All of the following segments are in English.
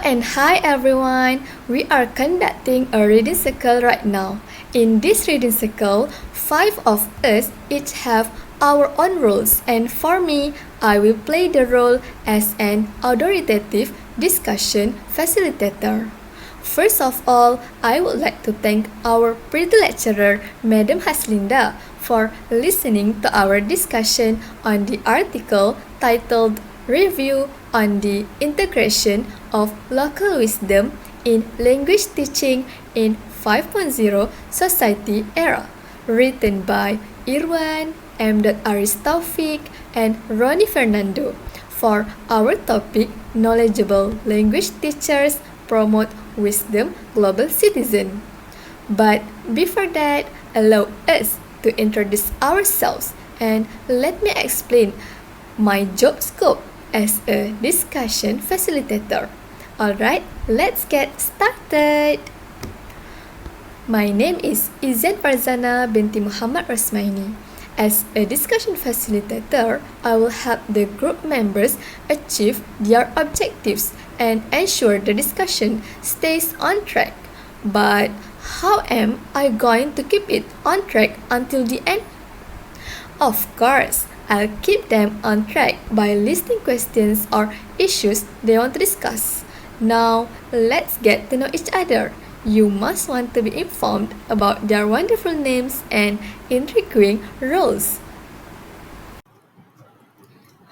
and hi everyone! We are conducting a reading circle right now. In this reading circle, 5 of us each have our own roles, and for me, I will play the role as an authoritative discussion facilitator. First of all, I would like to thank our pretty lecturer, Madam Haslinda, for listening to our discussion on the article titled Review on the Integration of Local Wisdom in Language Teaching in 5.0 Society Era, written by Irwan, M. Aris Taufik, and Ronnie Fernando. For our topic, Knowledgeable Language Teachers Promote Wisdom Global Citizen. But before that, allow us to introduce ourselves and let me explain my job scope as a discussion facilitator. Alright, let's get started. My name is Izan Farzana binti Muhammad Rasmaini. As a discussion facilitator, I will help the group members achieve their objectives and ensure the discussion stays on track. But how am I going to keep it on track until the end? Of course, I'll keep them on track by listing questions or issues they want to discuss. Now, let's get to know each other. You must want to be informed about their wonderful names and intriguing roles.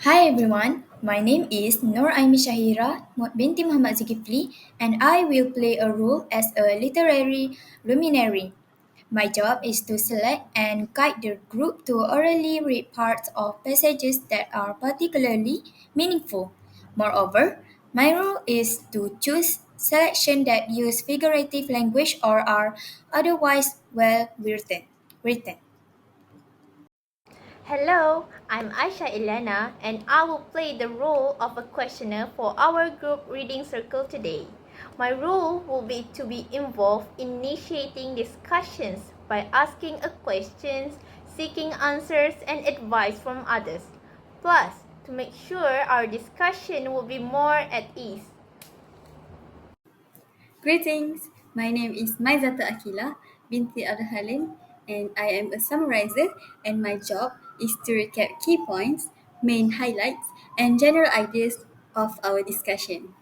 Hi everyone, my name is Nur Aimi Shahira binti Muhammad Zulkifli and I will play a role as a literary luminary. My job is to select and guide the group to orally read parts of passages that are particularly meaningful. Moreover, my role is to choose selections that use figurative language or are otherwise well written. Hello, I'm Aisha Ilana and I will play the role of a questioner for our group reading circle today. My role will be to be involved in initiating discussions by asking a questions, seeking answers and advice from others. Plus, to make sure our discussion will be more at ease. Greetings, my name is Maizata Akila binti Abdul Halim and I am a summarizer and my job is to recap key points, main highlights and general ideas of our discussion.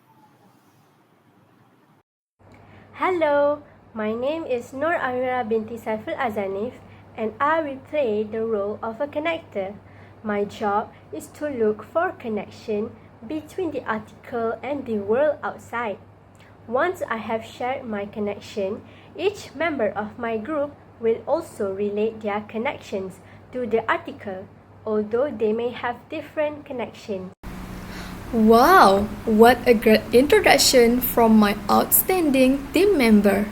Hello, my name is Nur Amira binti Saiful Azanif and I will play the role of a connector. My job is to look for connection between the article and the world outside. Once I have shared my connection, each member of my group will also relate their connections to the article, although they may have different connections. Wow, what a great introduction from my outstanding team member.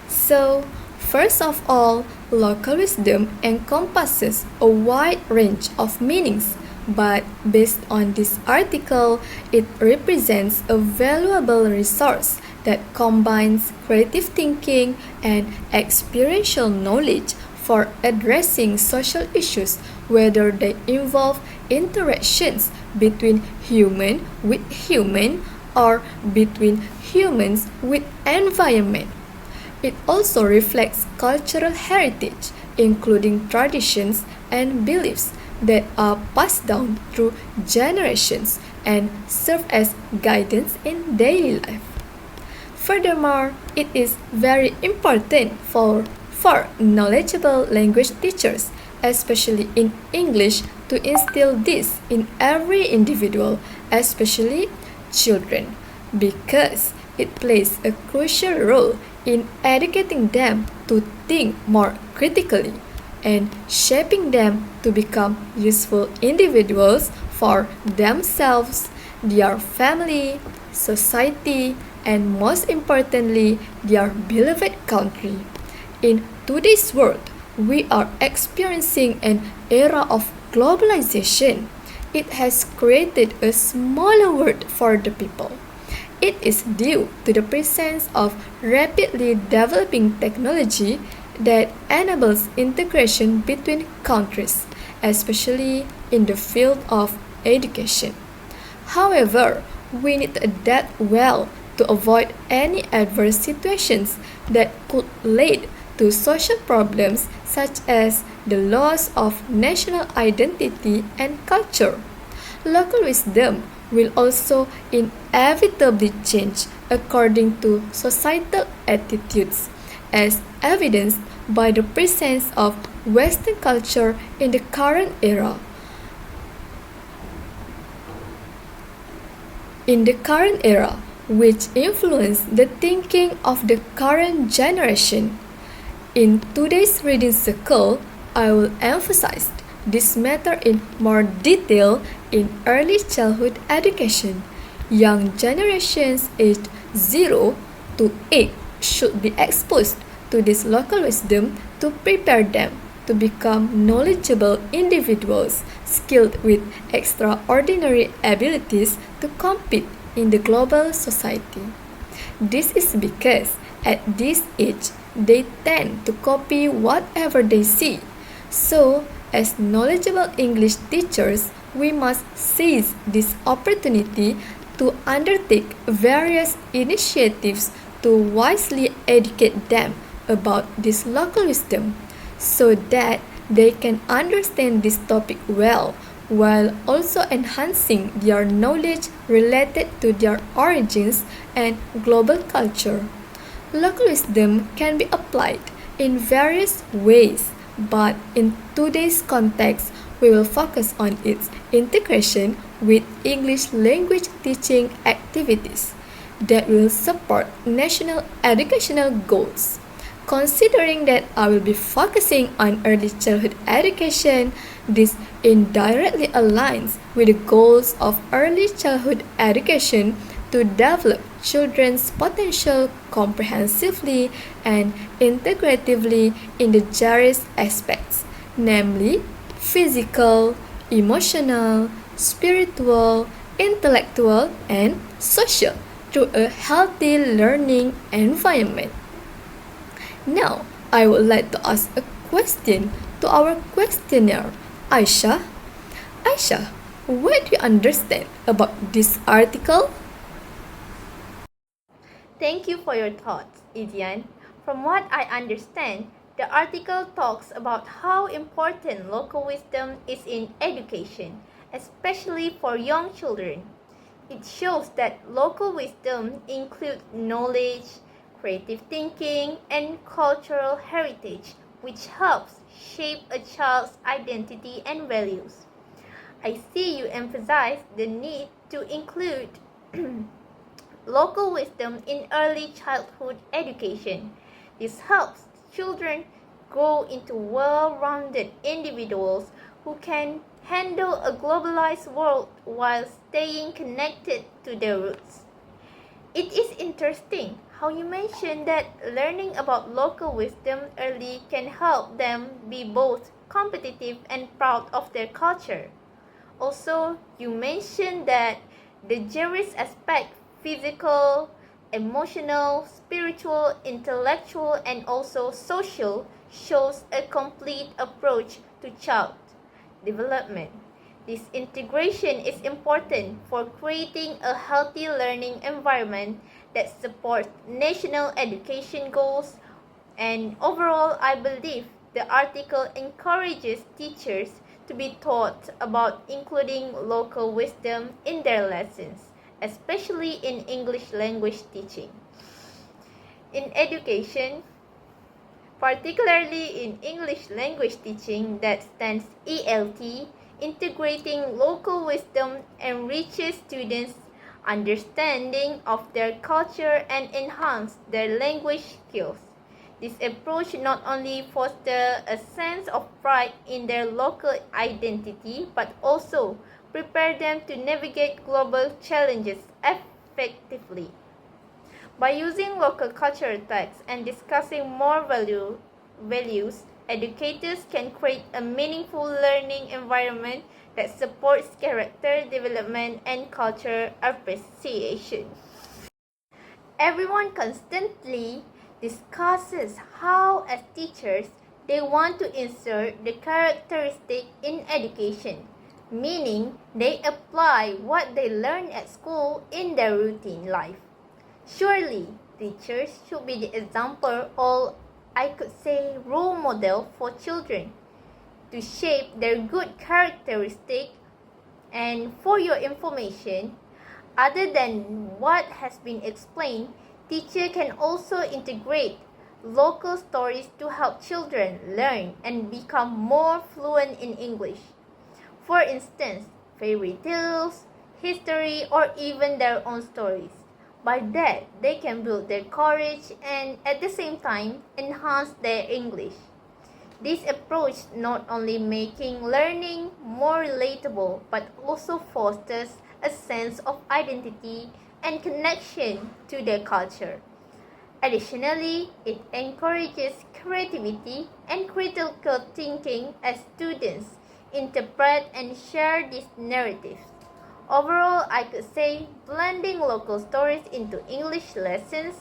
So, first of all, local wisdom encompasses a wide range of meanings, but based on this article, it represents a valuable resource that combines creative thinking and experiential knowledge for addressing social issues, whether they involve interactions between human with human or between humans with environment. It also reflects cultural heritage, including traditions and beliefs that are passed down through generations and serve as guidance in daily life. Furthermore, it is very important for knowledgeable language teachers, especially in English, to instill this in every individual, especially children, because it plays a crucial role in educating them to think more critically and shaping them to become useful individuals for themselves, their family, society, and most importantly, their beloved country. In today's world, we are experiencing an era of globalization. It has created a smaller world for the people. It is due to the presence of rapidly developing technology that enables integration between countries, especially in the field of education. However, we need to adapt well to avoid any adverse situations that could lead to social problems such as the loss of national identity and culture. Local wisdom will also inevitably change according to societal attitudes, as evidenced by the presence of Western culture in the current era. Which influence the thinking of the current generation. In today's reading circle, I will emphasize this matter in more detail in early childhood education. Young generations aged 0 to 8 should be exposed to this local wisdom to prepare them to become knowledgeable individuals skilled with extraordinary abilities to compete in the global society. This is because at this age they tend to copy whatever they see. So, as knowledgeable English teachers, we must seize this opportunity to undertake various initiatives to wisely educate them about this local wisdom so that they can understand this topic well while also enhancing their knowledge related to their origins and global culture. Local wisdom can be applied in various ways, but in today's context, we will focus on its integration with English language teaching activities that will support national educational goals. Considering that I will be focusing on early childhood education, this indirectly aligns with the goals of early childhood education to develop children's potential comprehensively and integratively in the various aspects, namely physical, emotional, spiritual, intellectual, and social, through a healthy learning environment. Now, I would like to ask a question to our questionnaire, Aisha. Aisha, what do you understand about this article? Thank you for your thoughts, Idian. From what I understand, the article talks about how important local wisdom is in education, especially for young children. It shows that local wisdom includes knowledge, creative thinking, and cultural heritage, which helps shape a child's identity and values. I see you emphasize the need to include local wisdom in early childhood education. This helps children grow into well-rounded individuals who can handle a globalized world while staying connected to their roots. It is interesting how you mentioned that learning about local wisdom early can help them be both competitive and proud of their culture. Also, you mentioned that the various aspects physical, emotional, spiritual, intellectual, and also social shows a complete approach to child development. This integration is important for creating a healthy learning environment that supports national education goals, and overall I believe the article encourages teachers to be taught about including local wisdom in their lessons, especially in English language teaching. In education, particularly in English language teaching that stands ELT, integrating local wisdom enriches students' understanding of their culture and enhance their language skills. This approach not only fosters a sense of pride in their local identity but also prepare them to navigate global challenges effectively. By using local cultural texts and discussing more values, educators can create a meaningful learning environment that supports character development and cultural appreciation. Everyone constantly discusses how, as teachers, they want to insert the characteristic in education, meaning they apply what they learn at school in their routine life. Surely, teachers should be the example or I could say role model for children to shape their good characteristic. And for your information, other than what has been explained, teacher can also integrate local stories to help children learn and become more fluent in English. For instance, fairy tales, history, or even their own stories. By that, they can build their courage and at the same time enhance their English. This approach not only making learning more relatable but also fosters a sense of identity and connection to their culture. Additionally, it encourages creativity and critical thinking as students interpret and share these narratives. Overall, I could say blending local stories into English lessons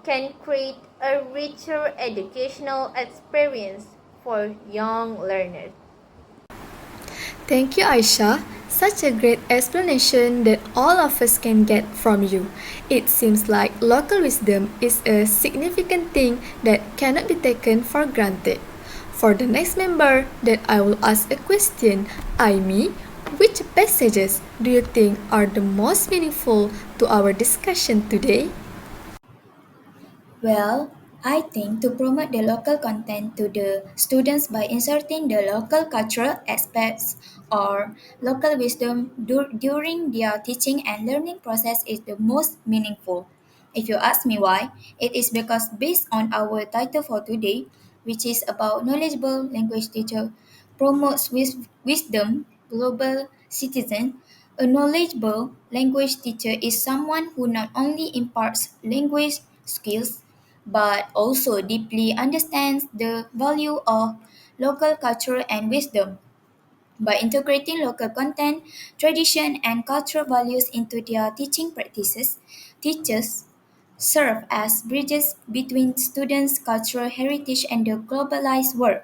can create a richer educational experience for young learners. Thank you, Aisha. Such a great explanation that all of us can get from you. It seems like local wisdom is a significant thing that cannot be taken for granted. For the next member that I will ask a question, Aimi, which passages do you think are the most meaningful to our discussion today? Well, I think to promote the local content to the students by inserting the local cultural aspects or local wisdom during their teaching and learning process is the most meaningful. If you ask me why, it is because based on our title for today, which is about knowledgeable language teacher promotes wisdom, global citizen, a knowledgeable language teacher is someone who not only imparts language skills but also deeply understands the value of local culture and wisdom. By integrating local content, tradition, and cultural values into their teaching practices, teachers serve as bridges between students' cultural heritage and the globalized world.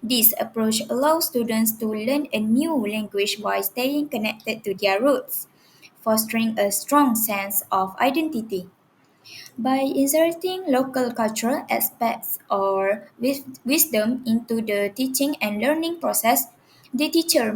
This approach allows students to learn a new language while staying connected to their roots, fostering a strong sense of identity. By inserting local cultural aspects or wisdom into the teaching and learning process, the teacher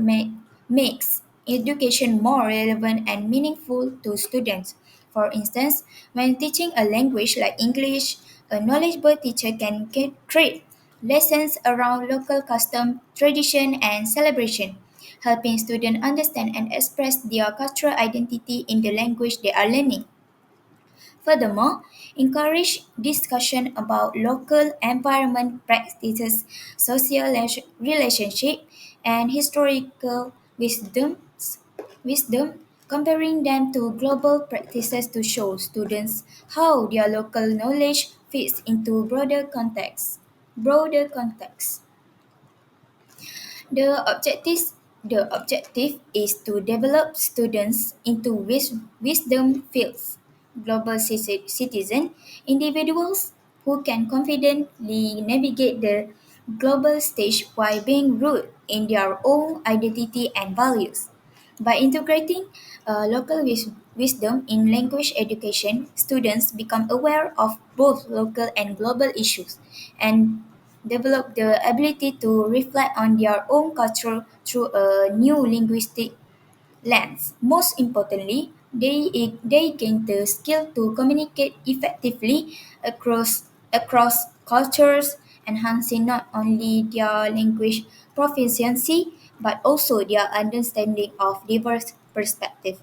makes education more relevant and meaningful to students. For instance, when teaching a language like English, a knowledgeable teacher can create lessons around local custom, tradition, and celebration, helping students understand and express their cultural identity in the language they are learning. Furthermore, encourage discussion about local environment practices, social relationship, and historical wisdom, comparing them to global practices to show students how their local knowledge fits into broader context. The objective is to develop students into wisdom fields, global citizen, individuals who can confidently navigate the global stage while being rooted in their own identity and values. By integrating local wisdom in language education, students become aware of both local and global issues and develop the ability to reflect on their own culture through a new linguistic lens. Most importantly, they gain the skill to communicate effectively across cultures, enhancing not only their language proficiency but also their understanding of diverse perspectives.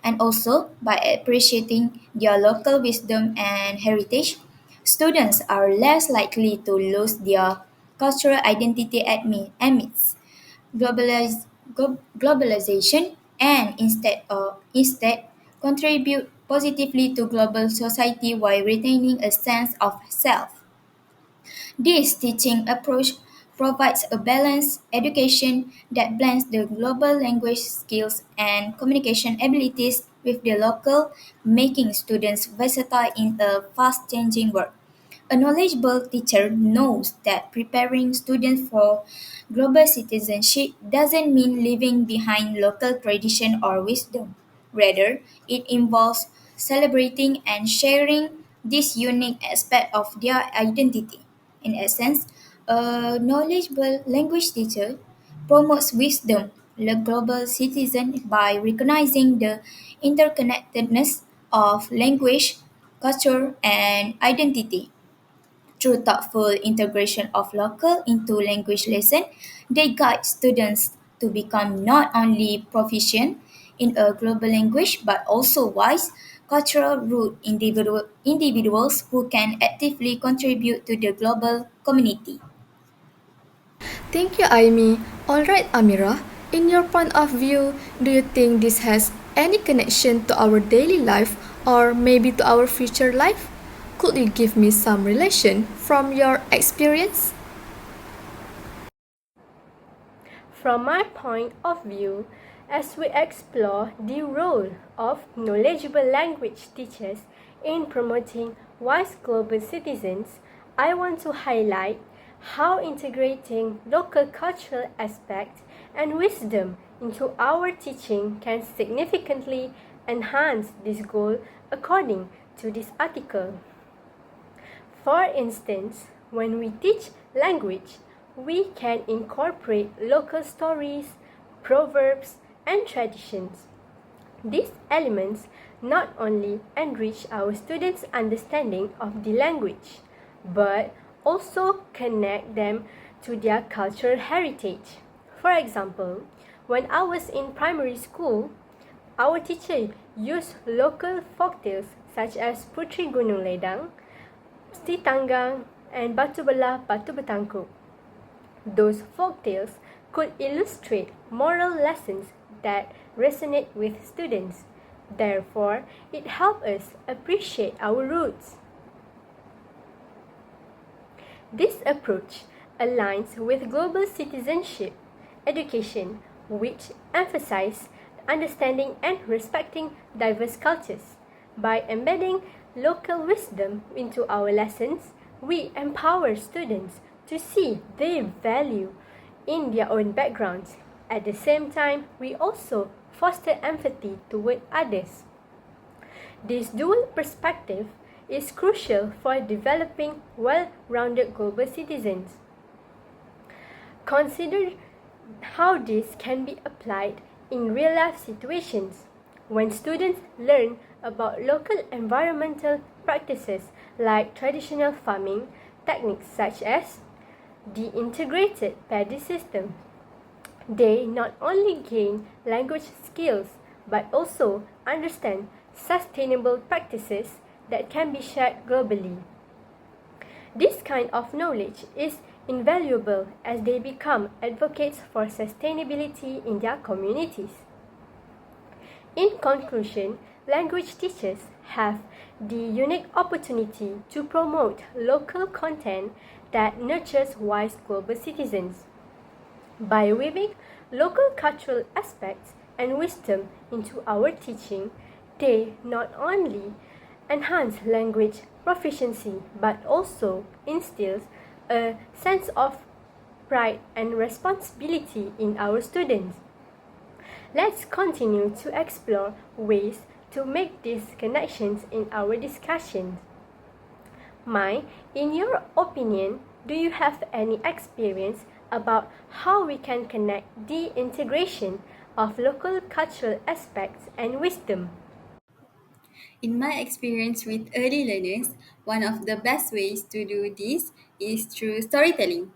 And also, by appreciating their local wisdom and heritage, students are less likely to lose their cultural identity amidst globalization and instead contribute positively to global society while retaining a sense of self. This teaching approach provides a balanced education that blends the global language skills and communication abilities with the local, making students versatile in a fast changing world. A knowledgeable teacher knows that preparing students for global citizenship doesn't mean leaving behind local tradition or wisdom. Rather, it involves celebrating and sharing this unique aspect of their identity. In essence, a knowledgeable language teacher promotes wisdom, the global citizen by recognizing the interconnectedness of language, culture, and identity. Through thoughtful integration of local into language lesson, they guide students to become not only proficient in a global language but also wise, cultural root individuals who can actively contribute to the global community. Thank you, Aimi. Alright, Amira, in your point of view, do you think this has any connection to our daily life or maybe to our future life? Could you give me some relation from your experience? From my point of view, as we explore the role of knowledgeable language teachers in promoting wise global citizens, I want to highlight how integrating local cultural aspects and wisdom into our teaching can significantly enhance this goal according to this article. For instance, when we teach language, we can incorporate local stories, proverbs, and traditions. These elements not only enrich our students' understanding of the language, but also connect them to their cultural heritage. For example, when I was in primary school, our teacher used local folktales such as Putri Gunung Ledang, Si Tanggang, and Batu Belah Batu Bertangkup. Those folktales could illustrate moral lessons that resonate with students. Therefore, it helped us appreciate our roots. This approach aligns with global citizenship education, which emphasizes understanding and respecting diverse cultures. By embedding local wisdom into our lessons, we empower students to see their value in their own backgrounds. At the same time, we also foster empathy toward others. This dual perspective is crucial for developing well-rounded global citizens. Consider how this can be applied in real-life situations. When students learn about local environmental practices like traditional farming techniques such as the integrated paddy system, they not only gain language skills but also understand sustainable practices that can be shared globally. This kind of knowledge is invaluable as they become advocates for sustainability in their communities. In conclusion, language teachers have the unique opportunity to promote local content that nurtures wise global citizens. By weaving local cultural aspects and wisdom into our teaching, they not only enhance language proficiency but also instills a sense of pride and responsibility in our students. Let's continue to explore ways to make these connections in our discussions. Mai, in your opinion, do you have any experience about how we can connect the integration of local cultural aspects and wisdom? In my experience with early learners, one of the best ways to do this is through storytelling.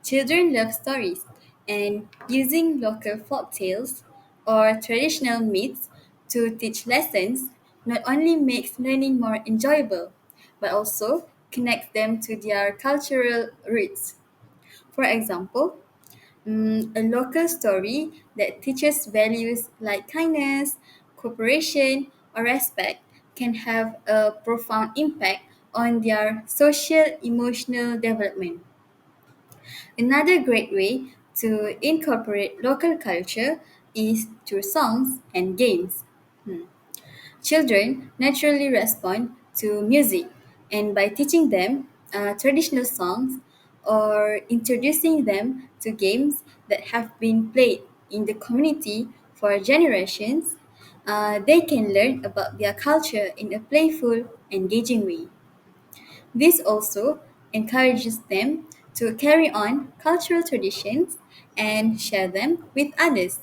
Children love stories, and using local folk tales or traditional myths to teach lessons not only makes learning more enjoyable, but also connects them to their cultural roots. For example, a local story that teaches values like kindness, cooperation, or respect can have a profound impact on their social emotional development. Another great way to incorporate local culture is through songs and games. Children naturally respond to music, and by teaching them traditional songs or introducing them to games that have been played in the community for generations, they can learn about their culture in a playful, engaging way. This also encourages them to carry on cultural traditions and share them with others.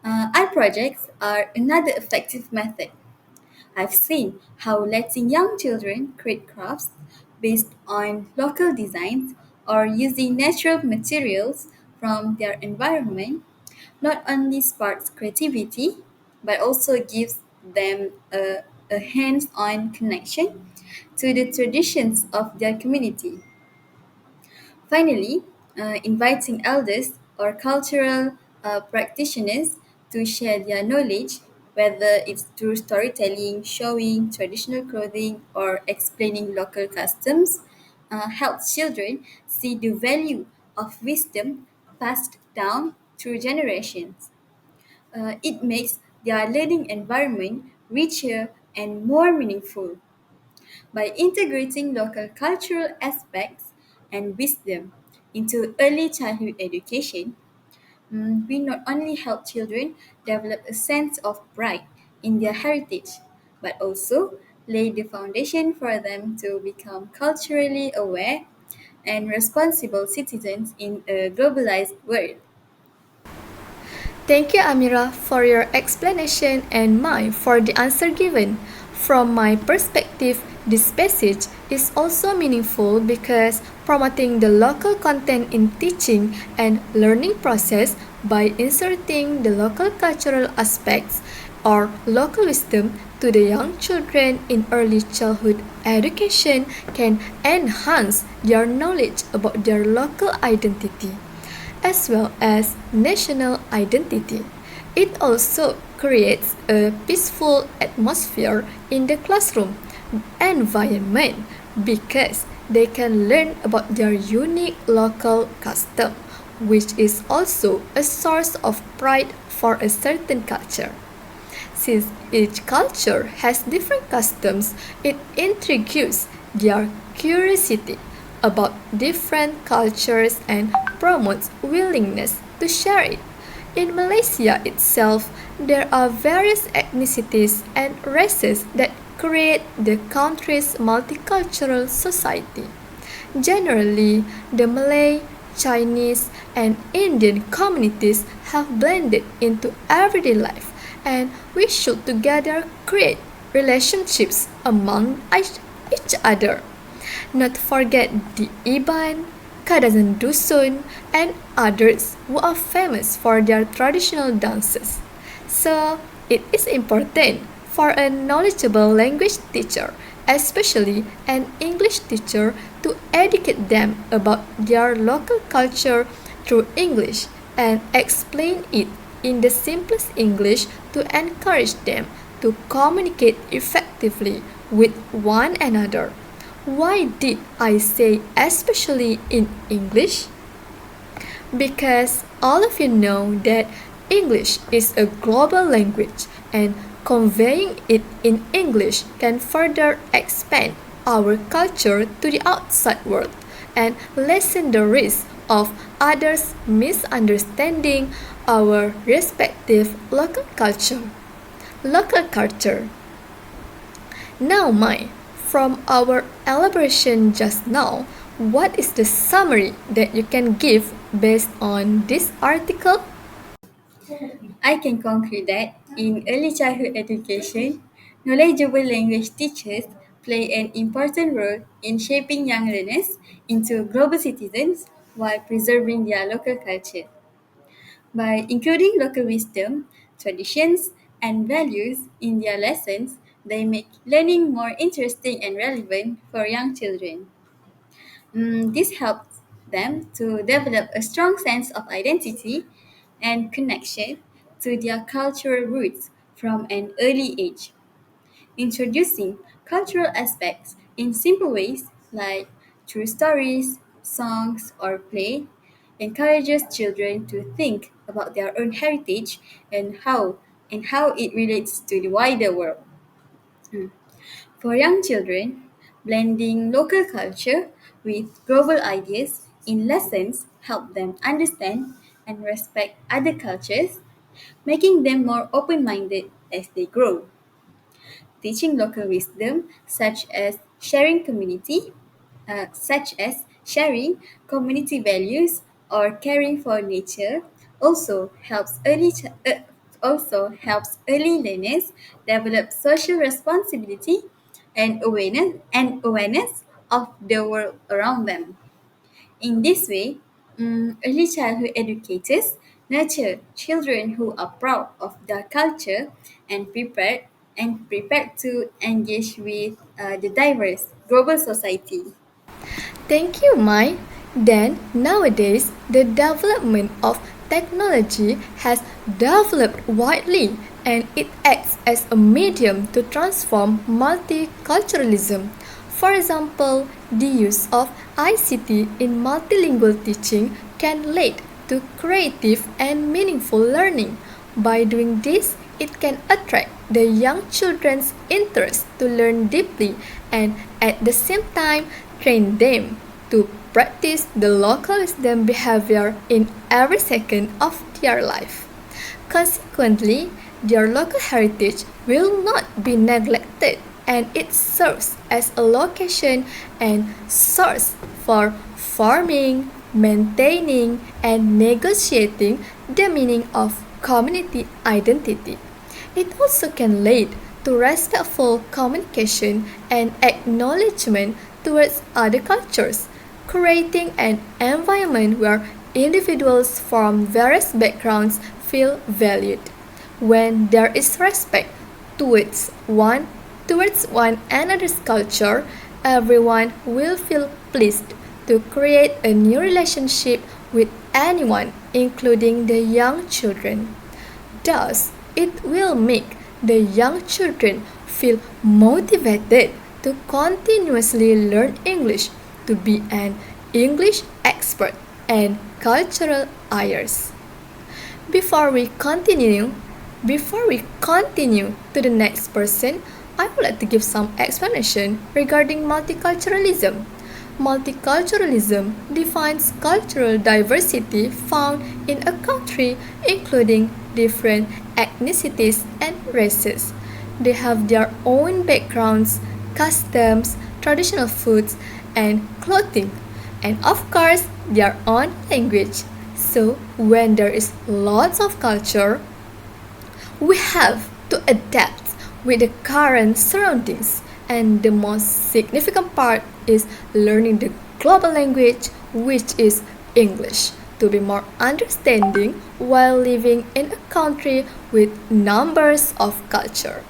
Art projects are another effective method. I've seen how letting young children create crafts based on local designs or using natural materials from their environment not only sparks creativity but also gives them a hands on connection to the traditions of their community. Finally, inviting elders or cultural practitioners to share their knowledge, whether it's through storytelling, showing traditional clothing, or explaining local customs, helps children see the value of wisdom passed down through generations. It makes their learning environment richer and more meaningful. By integrating local cultural aspects and wisdom into early childhood education, we not only help children develop a sense of pride in their heritage, but also lay the foundation for them to become culturally aware and responsible citizens in a globalized world. Thank you, Amira, for your explanation and mine for the answer given. From my perspective, this passage is also meaningful because promoting the local content in teaching and learning process by inserting the local cultural aspects or local wisdom to the young children in early childhood education can enhance their knowledge about their local identity as well as national identity. It also creates a peaceful atmosphere in the classroom environment because they can learn about their unique local custom, which is also a source of pride for a certain culture. Since each culture has different customs, it intrigues their curiosity about different cultures and promotes willingness to share it. In Malaysia itself, there are various ethnicities and races that create the country's multicultural society. Generally, the Malay, Chinese, and Indian communities have blended into everyday life, and we should together create relationships among each other. Not forget the Iban, Kadazan Dusun, and others who are famous for their traditional dances. So, it is important for a knowledgeable language teacher, especially an English teacher, to educate them about their local culture through English and explain it in the simplest English to encourage them to communicate effectively with one another. Why did I say especially in English? Because all of you know that English is a global language and conveying it in English can further expand our culture to the outside world and lessen the risk of others misunderstanding our respective local culture. Local culture. Now, Mai, from our elaboration just now, what is the summary that you can give based on this article? I can conclude that in early childhood education, knowledgeable language teachers play an important role in shaping young learners into global citizens while preserving their local culture. By including local wisdom, traditions, and values in their lessons, they make learning more interesting and relevant for young children. This helps them to develop a strong sense of identity and connection to their cultural roots from an early age. Introducing cultural aspects in simple ways like through stories, songs, or play encourages children to think about their own heritage and how it relates to the wider world. For young children, blending local culture with global ideas in lessons help them understand and respect other cultures making them more open-minded as they grow. Teaching local wisdom such as sharing community values or caring for nature also helps early learners develop social responsibility and awareness of the world around them. In this way, early childhood educators nurture children who are proud of their culture and prepared to engage with the diverse global society. Thank you, Mai. Then, nowadays, the development of technology has developed widely and it acts as a medium to transform multiculturalism. For example, the use of ICT in multilingual teaching can lead to creative and meaningful learning. By doing this, it can attract the young children's interest to learn deeply and at the same time train them to practice the local wisdom behavior in every second of their life. Consequently, their local heritage will not be neglected and it serves as a location and source for forming, maintaining, and negotiating the meaning of community identity. It also can lead to respectful communication and acknowledgement towards other cultures, creating an environment where individuals from various backgrounds feel valued. When there is respect towards one towards one another's culture, everyone will feel pleased to create a new relationship with anyone, including the young children. Thus, it will make the young children feel motivated to continuously learn English, to be an English expert and cultural heirs. Before we continue, before we continue to the next person, I would like to give some explanation regarding multiculturalism. Multiculturalism defines cultural diversity found in a country including different ethnicities and races. They have their own backgrounds, customs, traditional foods, and clothing, and of course, their own language. So, when there is lots of culture, we have to adapt with the current surroundings, and the most significant part is learning the global language, which is English, to be more understanding while living in a country with numbers of culture.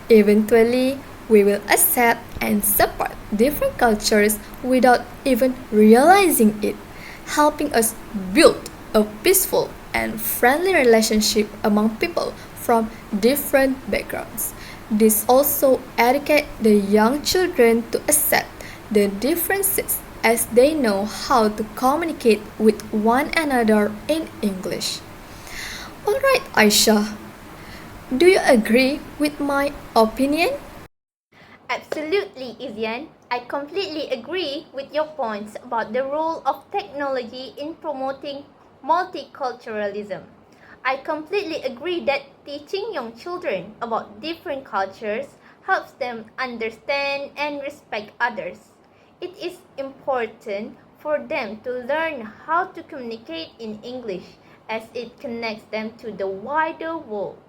Eventually, we will accept and support different cultures without even realizing it, helping us build a peaceful and friendly relationship among people from different backgrounds. This also educates the young children to accept the differences as they know how to communicate with one another in English. Alright, Aisha, do you agree with my opinion? Absolutely, Izian. I completely agree with your points about the role of technology in promoting multiculturalism. I completely agree that teaching young children about different cultures helps them understand and respect others. It is important for them to learn how to communicate in English as it connects them to the wider world.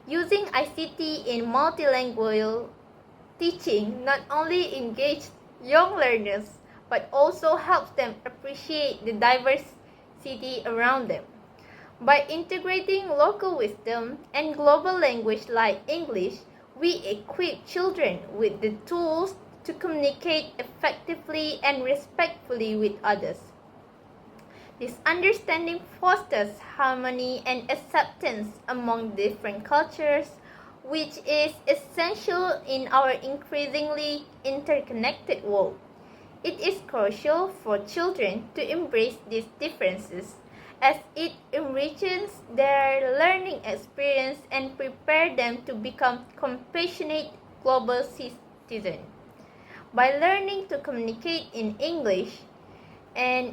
Using ICT in multilingual teaching not only engages young learners but also helps them appreciate the diversity around them. By integrating local wisdom and global language like English, we equip children with the tools to communicate effectively and respectfully with others. This understanding fosters harmony and acceptance among different cultures, which is essential in our increasingly interconnected world. It is crucial for children to embrace these differences as it enriches their learning experience and prepares them to become compassionate global citizens. By learning to communicate in English and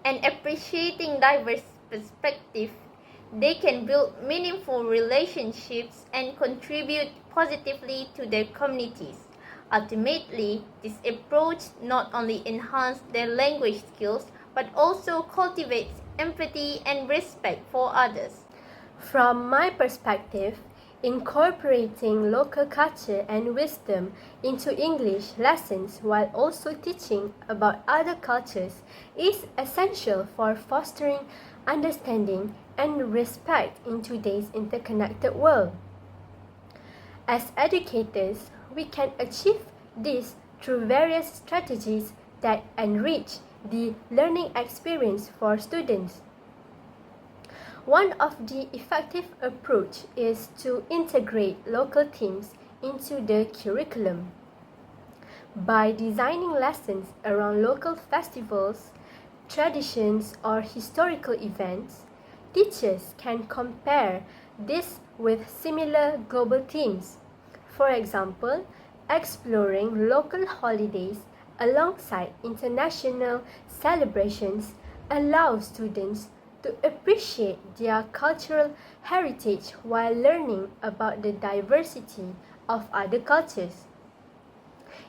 and appreciating diverse perspectives, they can build meaningful relationships and contribute positively to their communities. Ultimately, this approach not only enhances their language skills but also cultivates empathy and respect for others. From my perspective, incorporating local culture and wisdom into English lessons while also teaching about other cultures is essential for fostering understanding and respect in today's interconnected world. As educators, we can achieve this through various strategies that enrich the learning experience for students. One of the effective approach is to integrate local themes into the curriculum. By designing lessons around local festivals, traditions, or historical events, teachers can compare this with similar global themes. For example, exploring local holidays alongside international celebrations allows students to appreciate their cultural heritage while learning about the diversity of other cultures.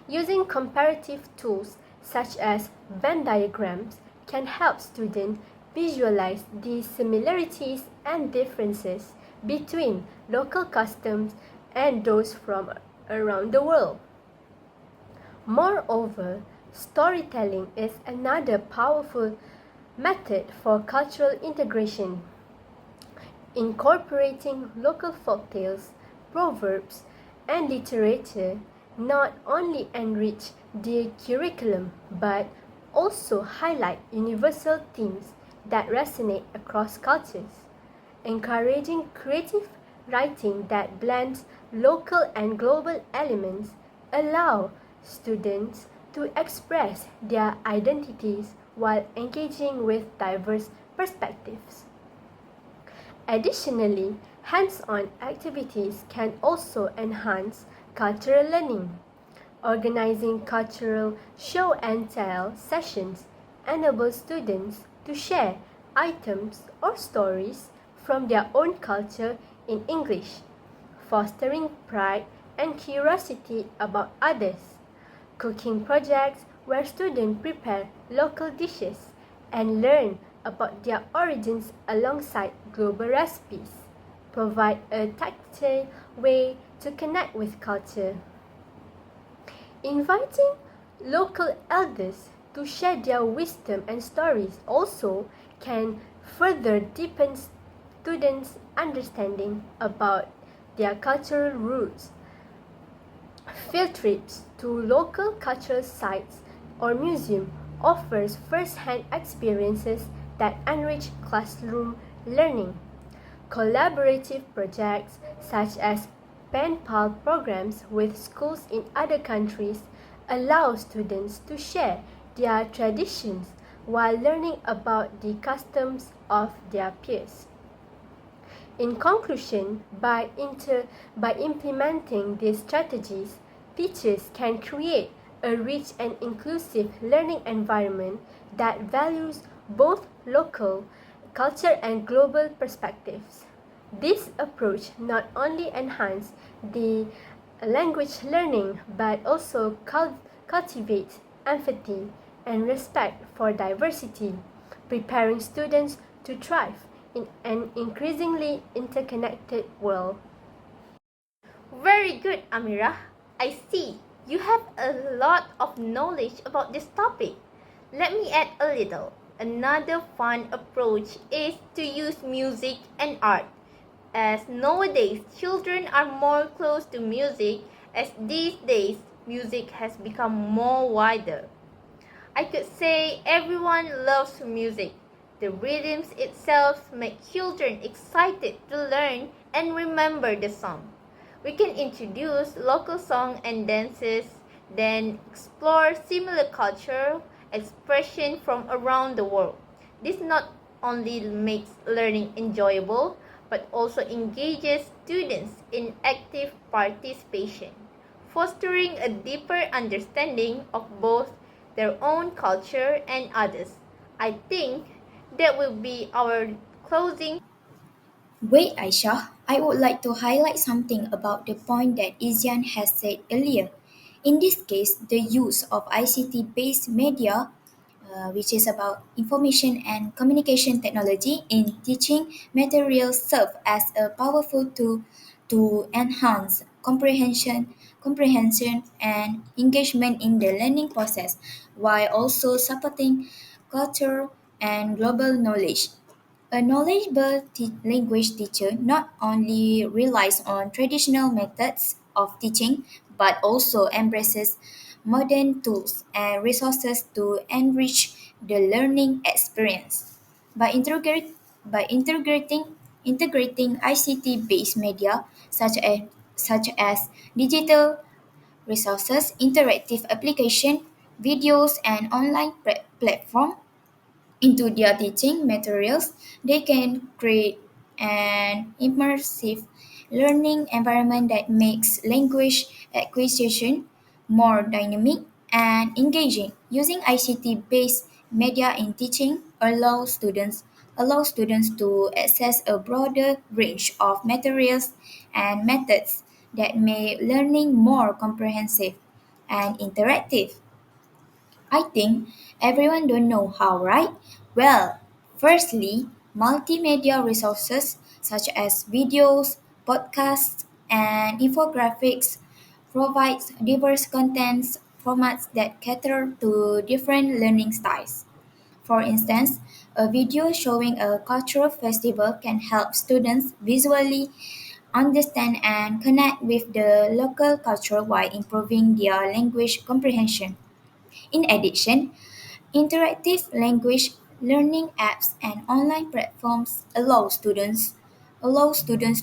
Using comparative tools such as Venn diagrams can help students visualize the similarities and differences between local customs and those from around the world. Moreover, storytelling is another powerful method for cultural integration. Incorporating local folktales, proverbs, and literature not only enrich the curriculum but also highlight universal themes that resonate across cultures. Encouraging creative writing that blends local and global elements allow students to express their identities while engaging with diverse perspectives. Additionally, hands-on activities can also enhance cultural learning. Organizing cultural show and tell sessions enables students to share items or stories from their own culture in English, fostering pride and curiosity about others. Cooking projects where students prepare local dishes and learn about their origins alongside global recipes provide a tactile way to connect with culture. Inviting local elders to share their wisdom and stories also can further deepen students' understanding about their cultural roots. Field trips to local cultural sites or museums offers first-hand experiences that enrich classroom learning. Collaborative projects such as pen pal programs with schools in other countries allow students to share their traditions while learning about the customs of their peers. In conclusion, by implementing these strategies, teachers can create a rich and inclusive learning environment that values both local culture and global perspectives. This approach not only enhances the language learning but also cultivates empathy and respect for diversity, preparing students to thrive in an increasingly interconnected world. Very good, Amira. I see you have a lot of knowledge about this topic. Let me add a little. Another fun approach is to use music and art. As nowadays children are more close to music, as these days music has become more wider. I could say everyone loves music. The rhythms itself make children excited to learn and remember the song. We can introduce local songs and dances, then explore similar cultural expression from around the world. This not only makes learning enjoyable, but also engages students in active participation, fostering a deeper understanding of both their own culture and others. I think that will be our closing. Wait, Aisha, I would like to highlight something about the point that Isian has said earlier. In this case, the use of ICT based media, which is about information and communication technology in teaching materials, serve as a powerful tool to enhance comprehension and engagement in the learning process, while also supporting culture and global knowledge. A knowledgeable language teacher not only relies on traditional methods of teaching but also embraces modern tools and resources to enrich the learning experience. By, integrate, by integrating ICT-based media such as digital resources, interactive application, videos, and online platform, into their teaching materials, they can create an immersive learning environment that makes language acquisition more dynamic and engaging. Using ICT-based media in teaching allows students to access a broader range of materials and methods that make learning more comprehensive and interactive. I think everyone don't know how, right? Well, firstly, multimedia resources such as videos, podcasts, and infographics provides diverse contents formats that cater to different learning styles. For instance, a video showing a cultural festival can help students visually understand and connect with the local culture while improving their language comprehension. In addition, interactive language learning apps and online platforms allow students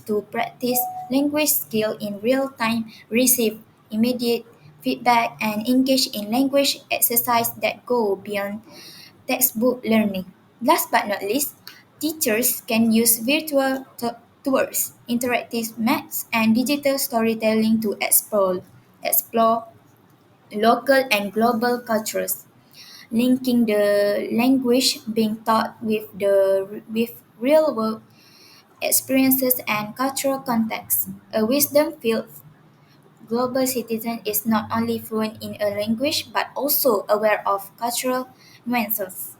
to practice language skill in real time, receive immediate feedback, and engage in language exercise that go beyond textbook learning. Last but not least, teachers can use virtual tours, interactive maps, and digital storytelling to explore local and global cultures, linking the language being taught with real world experiences and cultural context. A wisdom filled global citizen is not only fluent in a language but also aware of cultural nuances,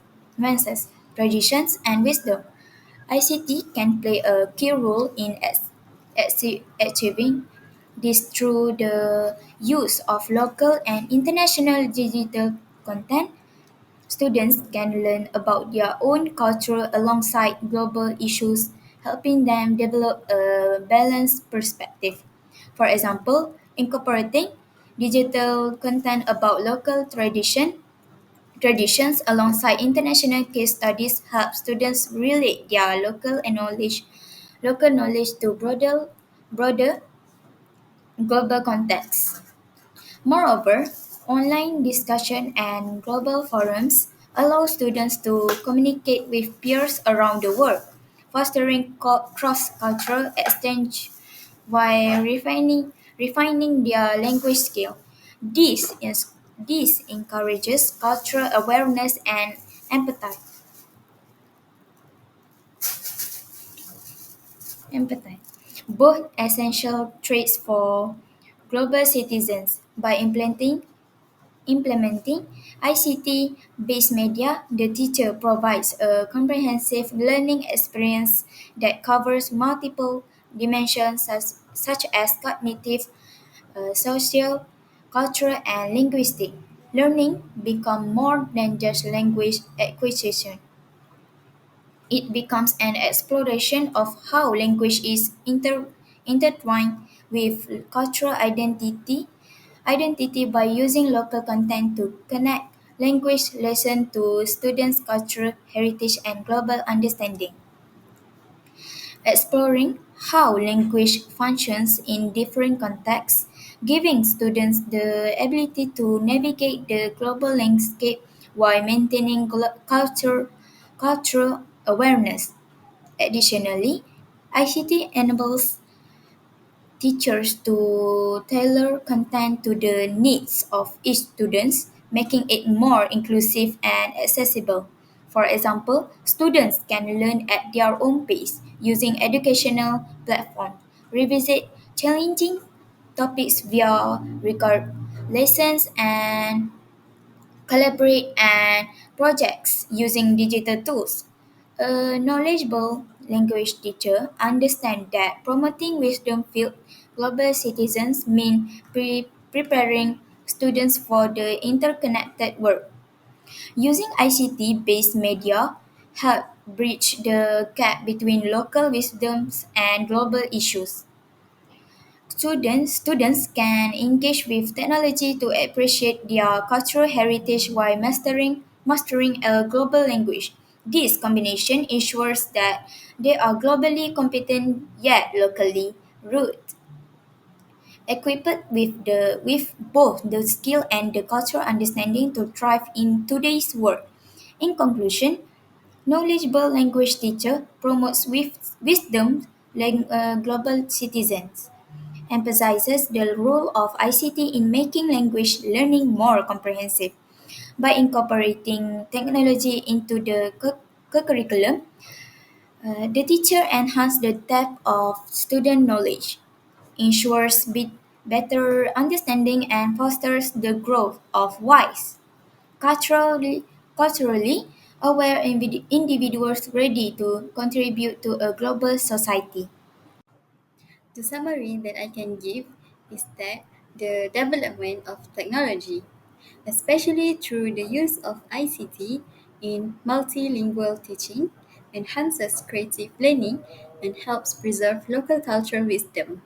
traditions, and wisdom. ICT can play a key role in achieving this through the use of local and international digital content. Students can learn about their own culture alongside global issues, helping them develop a balanced perspective. For example, incorporating digital content about local traditions alongside international case studies help students relate their local knowledge to broader global contexts. Moreover, online discussion and global forums allow students to communicate with peers around the world, fostering cross-cultural exchange while refining their language skill. This encourages cultural awareness and empathy. empathy, both essential traits for global citizens. By implementing ICT-based media, the teacher provides a comprehensive learning experience that covers multiple dimensions such as cognitive, social, cultural, and linguistic. Learning become more than just language acquisition. It becomes an exploration of how language is intertwined with cultural identity by using local content to connect language lesson to students' cultural heritage and global understanding. Exploring how language functions in different contexts, giving students the ability to navigate the global landscape while maintaining cultural awareness. Additionally, ICT enables teachers to tailor content to the needs of each student, making it more inclusive and accessible. For example, students can learn at their own pace using educational platforms, revisit challenging topics via record lessons, and collaborate and projects using digital tools. A knowledgeable language teacher understands that promoting wisdom-filled global citizens means preparing students for the interconnected world. Using ICT-based media help bridge the gap between local wisdoms and global issues. Students can engage with technology to appreciate their cultural heritage while mastering a global language. This combination ensures that they are globally competent yet locally rooted, equipped with both the skill and the cultural understanding to thrive in today's world. In conclusion, knowledgeable language teacher promotes wisdom global citizens, emphasizes the role of ICT in making language learning more comprehensive. By incorporating technology into the curriculum, the teacher enhances the depth of student knowledge, ensures better understanding, and fosters the growth of wise, culturally, culturally aware individuals ready to contribute to a global society. The summary that I can give is that the development of technology, especially through the use of ICT in multilingual teaching, enhances creative learning and helps preserve local cultural wisdom.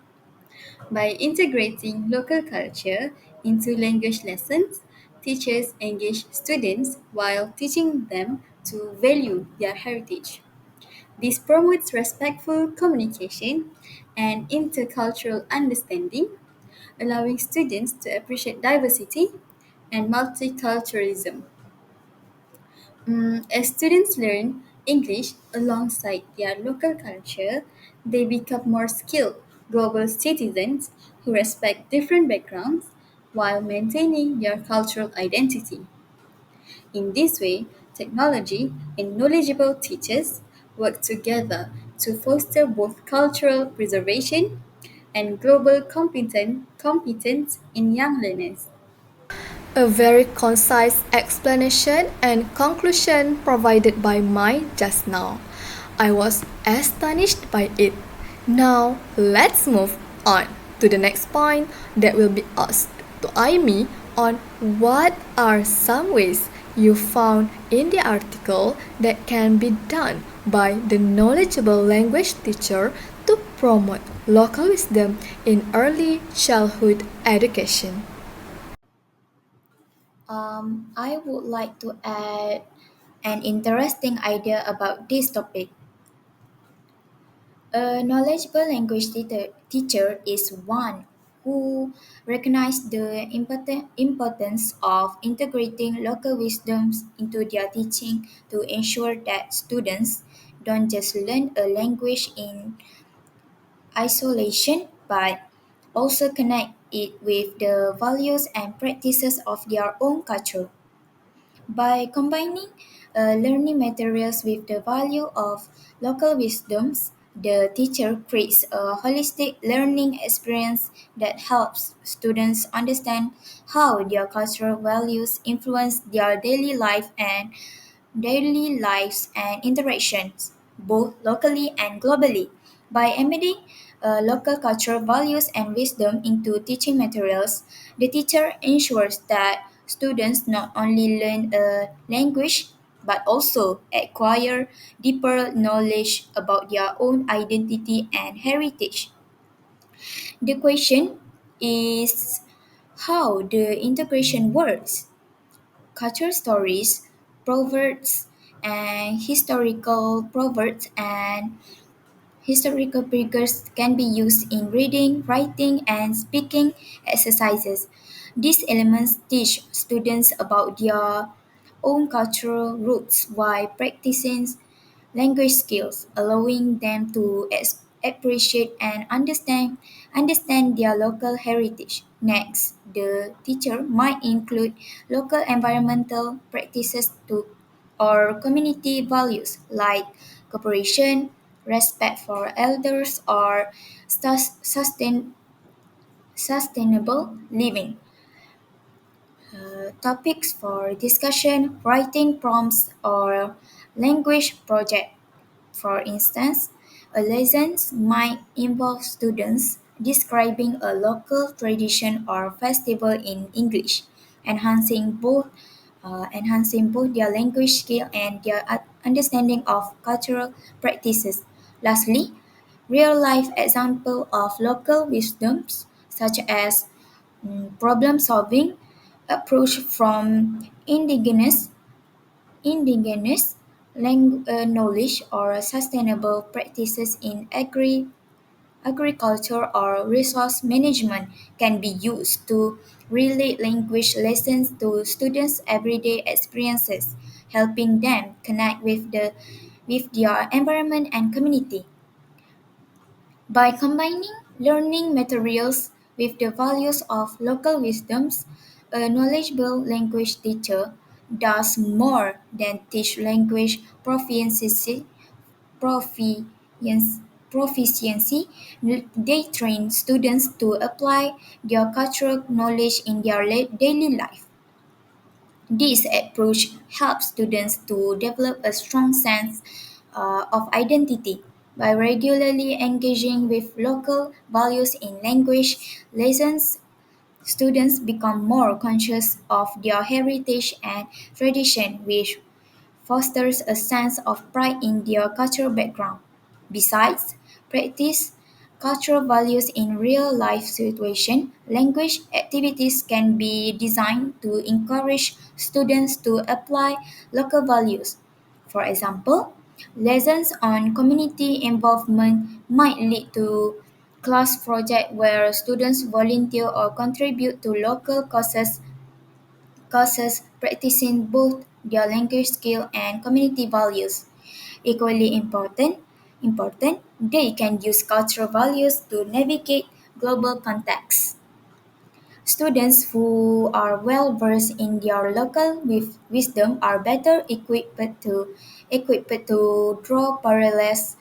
By integrating local culture into language lessons, teachers engage students while teaching them to value their heritage. This promotes respectful communication and intercultural understanding, allowing students to appreciate diversity and multiculturalism. As students learn English alongside their local culture, they become more skilled global citizens who respect different backgrounds while maintaining their cultural identity. In this way, technology and knowledgeable teachers work together to foster both cultural preservation and global competence in young learners. A very concise explanation and conclusion provided by Mai just now. I was astonished by it. Now, let's move on to the next point that will be asked to Aimi on what are some ways you found in the article that can be done by the knowledgeable language teacher to promote local wisdom in early childhood education. I would like to add an interesting idea about this topic. A knowledgeable language teacher is one who recognizes the importance of integrating local wisdoms into their teaching to ensure that students don't just learn a language in isolation but also connect it with the values and practices of their own culture. By combining learning materials with the value of local wisdoms, the teacher creates a holistic learning experience that helps students understand how their cultural values influence their daily lives and interactions, both locally and globally. By embedding local cultural values and wisdom into teaching materials, the teacher ensures that students not only learn a language but also acquire deeper knowledge about their own identity and heritage. The question is how the integration works. Culture stories, proverbs, and historical figures can be used in reading, writing, and speaking exercises. These elements teach students about their own cultural roots while practicing language skills, allowing them to appreciate and understand their local heritage. Next, the teacher might include local environmental practices or community values like cooperation, respect for elders, or sustainable living. Topics for discussion, writing prompts, or language project. For instance, a lesson might involve students describing a local tradition or festival in English, enhancing both their language skill and their understanding of cultural practices. Lastly, real life example of local wisdoms such as problem solving approach from indigenous knowledge or sustainable practices in agriculture or resource management can be used to relate language lessons to students' everyday experiences, helping them connect with their environment and community. By combining learning materials with the values of local wisdoms, a knowledgeable language teacher does more than teach language proficiency. proficiency. They train students to apply their cultural knowledge in their daily life. This approach helps students to develop a strong sense of identity. By regularly engaging with local values in language lessons, students become more conscious of their heritage and tradition, which fosters a sense of pride in their cultural background. Besides, practice cultural values in real life situations. Language activities can be designed to encourage students to apply local values. For example, lessons on community involvement might lead to class project where students volunteer or contribute to local causes practicing both their language skill and community values. Equally important, they can use cultural values to navigate global contexts. Students who are well versed in their local wisdom are better equipped to draw parallels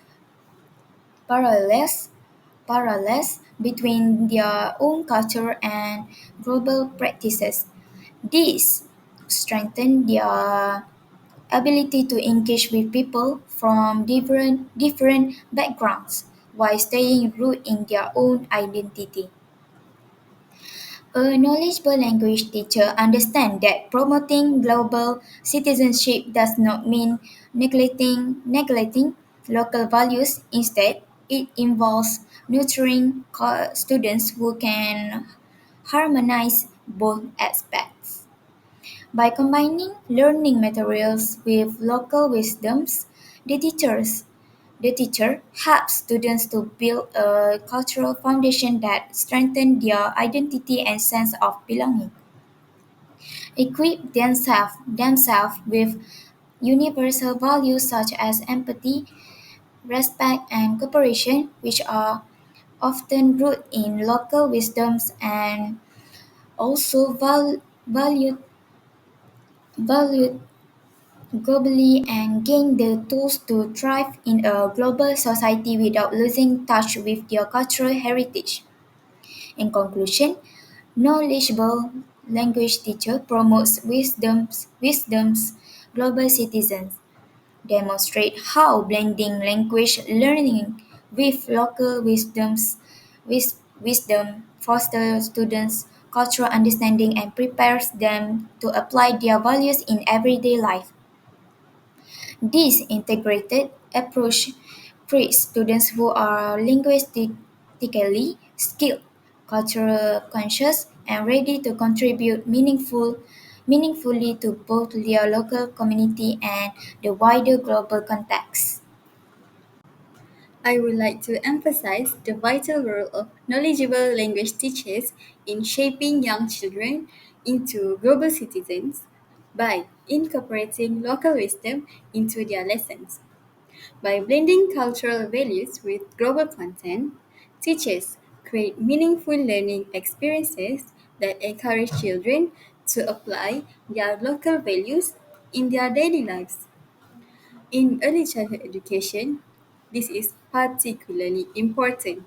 parallels between their own culture and global practices. This strengthen their ability to engage with people from different backgrounds while staying rooted in their own identity. A knowledgeable language teacher understands that promoting global citizenship does not mean neglecting local values. Instead, it involves nurturing students who can harmonize both aspects. By combining learning materials with local wisdoms, the teachers the teacher helps students to build a cultural foundation that strengthens their identity and sense of belonging. Equip themselves with universal values such as empathy, respect, and cooperation, which are often rooted in local wisdoms and also valued valued globally and gain the tools to thrive in a global society without losing touch with their cultural heritage. In conclusion, knowledgeable language teacher promotes wisdom's global citizens, demonstrate how blending language learning with local wisdom fosters students' cultural understanding and prepares them to apply their values in everyday life. This integrated approach treats students who are linguistically skilled, culturally conscious, and ready to contribute meaningfully to both their local community and the wider global context. I would like to emphasize the vital role of knowledgeable language teachers in shaping young children into global citizens by incorporating local wisdom into their lessons. By blending cultural values with global content, teachers create meaningful learning experiences that encourage children to apply their local values in their daily lives. In early childhood education, this is particularly important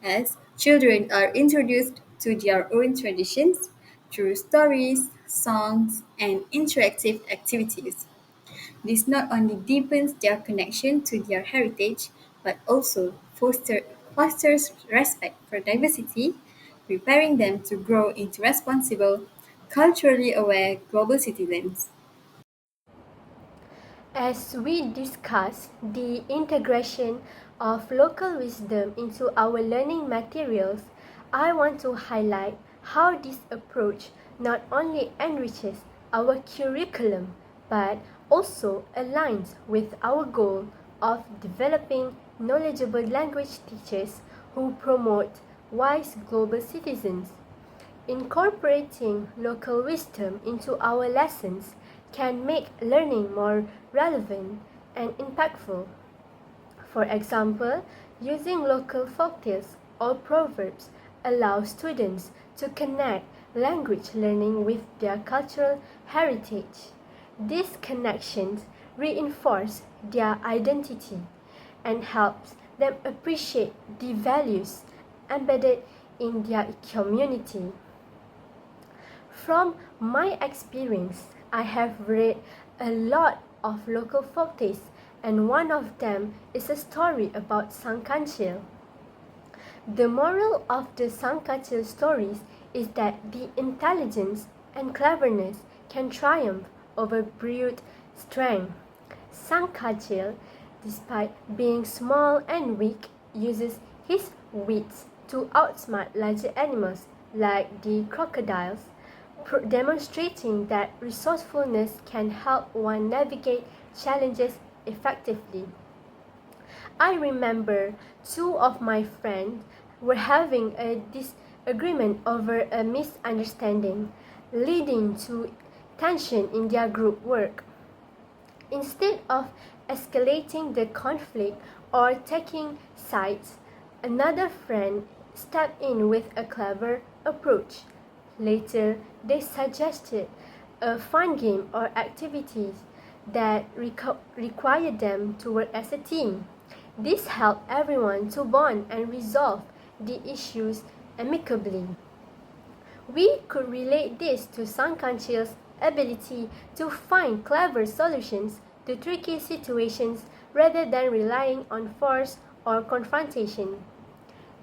as children are introduced to their own traditions through stories, songs, and interactive activities. This not only deepens their connection to their heritage, but also fosters respect for diversity, preparing them to grow into responsible, culturally aware global citizens. As we discuss the integration of local wisdom into our learning materials, I want to highlight how this approach not only enriches our curriculum but also aligns with our goal of developing knowledgeable language teachers who promote wise global citizens. Incorporating local wisdom into our lessons can make learning more relevant and impactful. For example, using local folktales or proverbs allows students to connect language learning with their cultural heritage. These connections reinforce their identity and helps them appreciate the values embedded in their community. From my experience, I have read a lot of local folktales, and one of them is a story about Sangkanchil. The moral of the Sangkanchil stories is that the intelligence and cleverness can triumph over brute strength. Sangkanchil, despite being small and weak, uses his wits to outsmart larger animals like the crocodiles, demonstrating that resourcefulness can help one navigate challenges effectively. I remember two of my friends were having a disagreement over a misunderstanding, leading to tension in their group work. Instead of escalating the conflict or taking sides, another friend stepped in with a clever approach. Later, they suggested a fun game or activities that required them to work as a team. This helped everyone to bond and resolve the issues amicably. We could relate this to Sankanchil's ability to find clever solutions to tricky situations rather than relying on force or confrontation.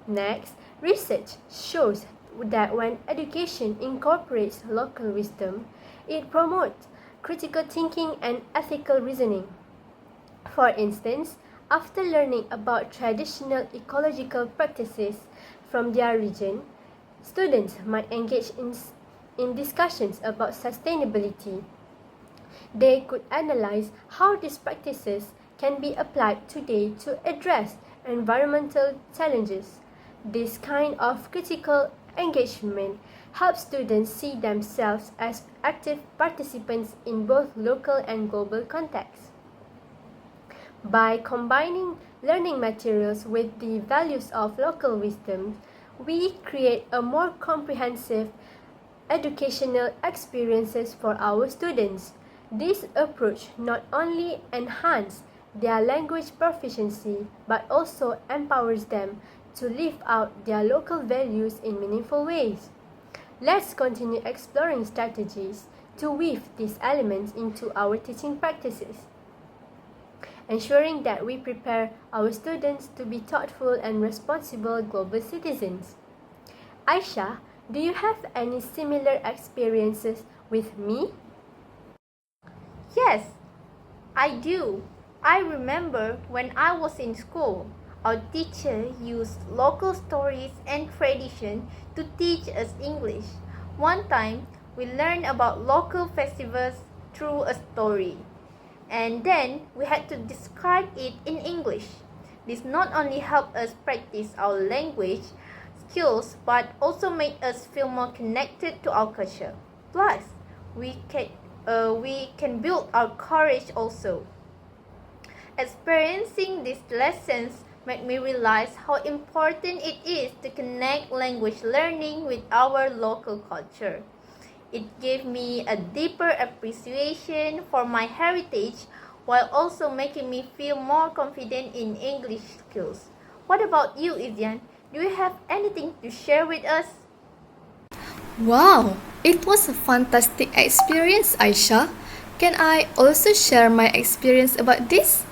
Next, research shows that when education incorporates local wisdom, it promotes critical thinking and ethical reasoning. For instance, after learning about traditional ecological practices from their region, students might engage in discussions about sustainability. They could analyze how these practices can be applied today to address environmental challenges. This kind of critical engagement helps students see themselves as active participants in both local and global contexts. By combining learning materials with the values of local wisdom, we create a more comprehensive educational experiences for our students. This approach not only enhances their language proficiency but also empowers them to live out their local values in meaningful ways. Let's continue exploring strategies to weave these elements into our teaching practices, ensuring that we prepare our students to be thoughtful and responsible global citizens. Aisha, do you have any similar experiences with me? Yes, I do. I remember when I was in school, our teacher used local stories and tradition to teach us English. One time, we learned about local festivals through a story, and then we had to describe it in English. This not only helped us practice our language skills but also made us feel more connected to our culture. Plus, we can build our courage also. Experiencing these lessons made me realize how important it is to connect language learning with our local culture. It gave me a deeper appreciation for my heritage while also making me feel more confident in English skills. What about you, Izian? Do you have anything to share with us? Wow, it was a fantastic experience, Aisha. Can I also share my experience about this?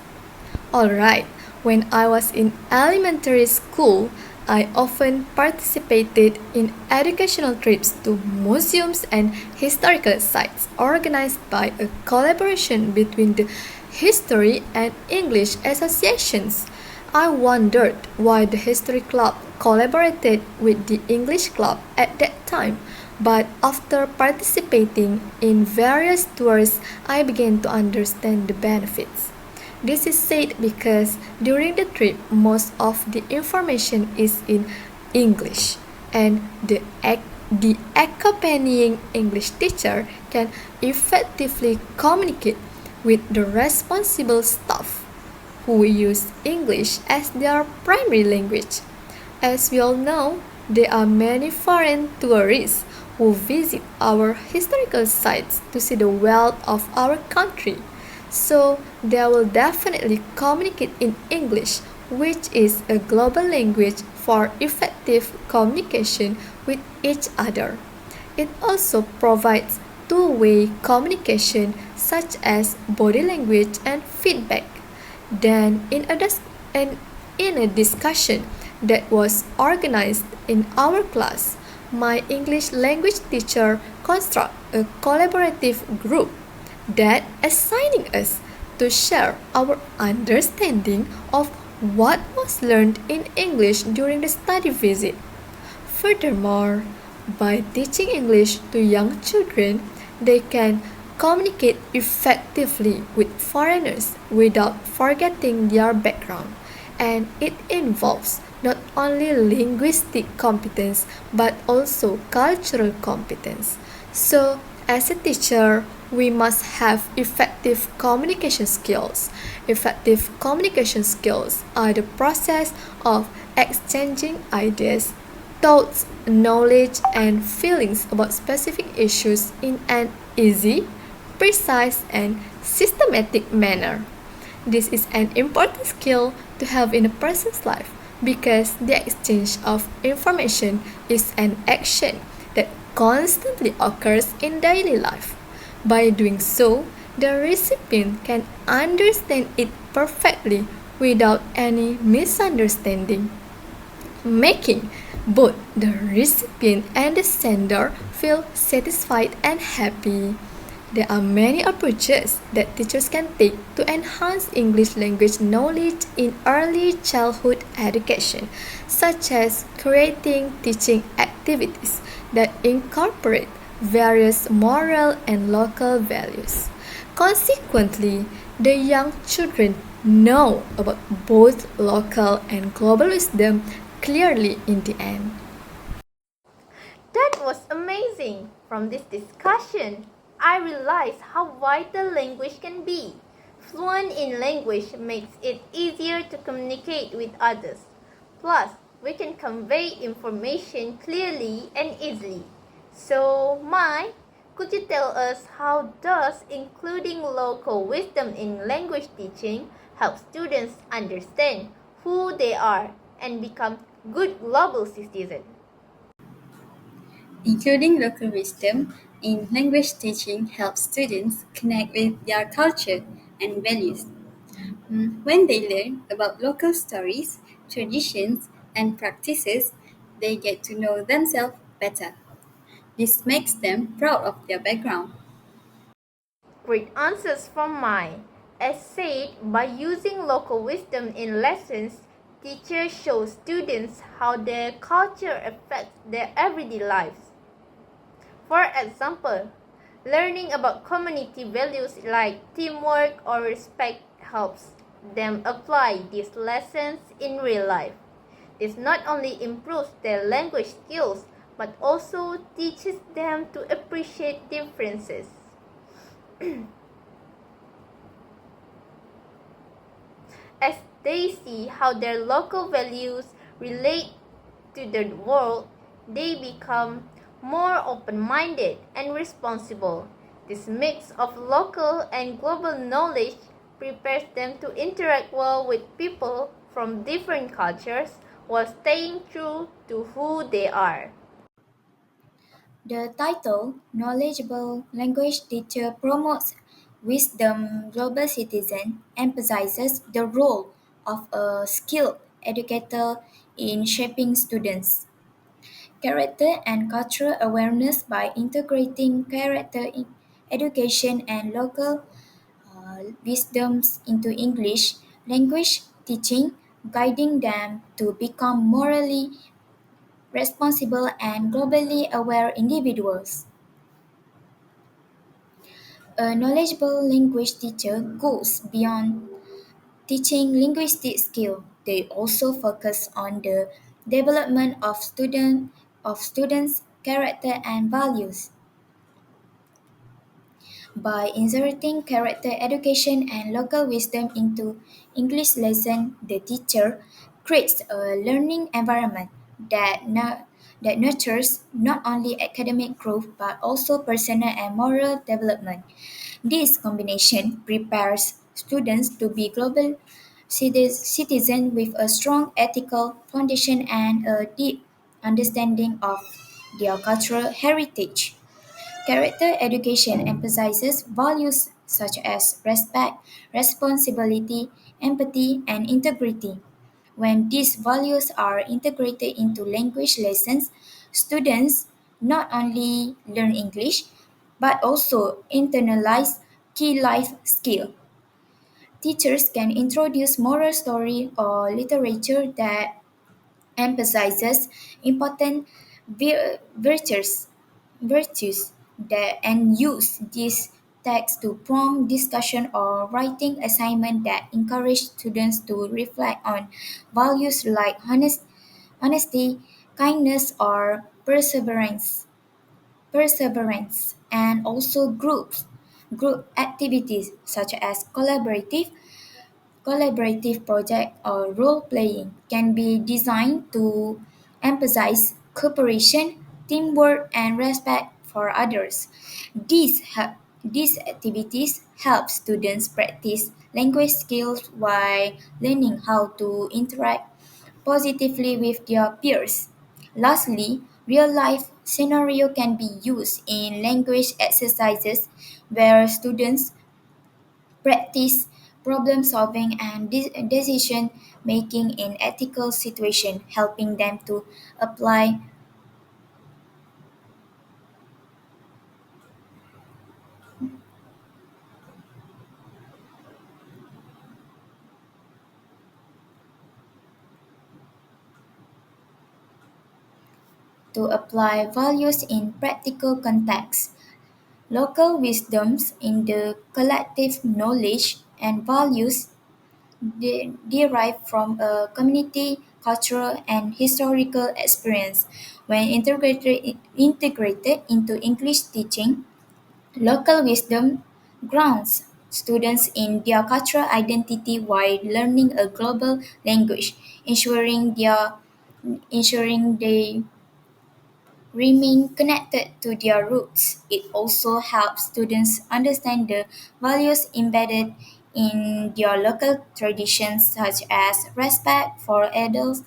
Alright, when I was in elementary school, I often participated in educational trips to museums and historical sites organized by a collaboration between the History and English associations. I wondered why the History Club collaborated with the English Club at that time, but after participating in various tours, I began to understand the benefits. This is said because during the trip, most of the information is in English, and the accompanying English teacher can effectively communicate with the responsible staff who use English as their primary language. As we all know, there are many foreign tourists who visit our historical sites to see the wealth of our country. So they will definitely communicate in English, which is a global language for effective communication with each other. It also provides two-way communication such as body language and feedback. Then, in a discussion that was organized in our class, my English language teacher constructed a collaborative group that assigning us to share our understanding of what was learned in English during the study visit. Furthermore, by teaching English to young children, they can communicate effectively with foreigners without forgetting their background, and it involves not only linguistic competence but also cultural competence. So, as a teacher, we must have effective communication skills. Effective communication skills are the process of exchanging ideas, thoughts, knowledge, and feelings about specific issues in an easy, precise, and systematic manner. This is an important skill to have in a person's life because the exchange of information is an action that constantly occurs in daily life. By doing so, the recipient can understand it perfectly without any misunderstanding, making both the recipient and the sender feel satisfied and happy. There are many approaches that teachers can take to enhance English language knowledge in early childhood education, such as creating teaching activities that incorporate various moral and local values. Consequently, the young children know about both local and global wisdom clearly in the end. That was amazing! From this discussion, I realized how vital language can be. Fluent in language makes it easier to communicate with others. Plus, we can convey information clearly and easily. So, Mai, could you tell us how does including local wisdom in language teaching help students understand who they are and become good global citizens? Including local wisdom in language teaching helps students connect with their culture and values. When they learn about local stories, traditions, and practices, they get to know themselves better. This makes them proud of their background. Great answers from Mai. As said, by using local wisdom in lessons, teachers show students how their culture affects their everyday lives. For example, learning about community values like teamwork or respect helps them apply these lessons in real life. This not only improves their language skills but also teaches them to appreciate differences. As they see how their local values relate to the world, they become more open minded, and responsible. This mix of local and global knowledge prepares them to interact well with people from different cultures while staying true to who they are. The title, Knowledgeable Language Teacher, promotes wisdom global citizen, emphasizes the role of a skilled educator in shaping students' character and cultural awareness by integrating education and local wisdoms into English language teaching, guiding them to become morally responsible and globally aware individuals. A knowledgeable language teacher goes beyond teaching linguistic skill. They also focus on the development of students' character and values. By inserting character education and local wisdom into English lesson, the teacher creates a learning environment that nurtures not only academic growth but also personal and moral development. This combination prepares students to be global citizens with a strong ethical foundation and a deep understanding of their cultural heritage. Character education emphasizes values such as respect, responsibility, empathy, and integrity. When these values are integrated into language lessons, students not only learn English but also internalize key life skills. Teachers can introduce moral story or literature that emphasizes important virtues that and use these texts to prompt discussion or writing assignment that encourage students to reflect on values like honesty, kindness, or perseverance, and also group activities such as collaborative project or role playing can be designed to emphasize cooperation, teamwork, and respect for others. These activities help students practice language skills while learning how to interact positively with their peers. Lastly, real life scenario can be used in language exercises where students practice problem solving and decision making in ethical situations, helping them to apply values in practical contexts. Local wisdoms in the collective knowledge and values derived from a community, cultural, and historical experience. When integrated into English teaching, local wisdom grounds students in their cultural identity while learning a global language, ensuring they remain connected to their roots. It also helps students understand the values embedded in their local traditions such as respect for elders,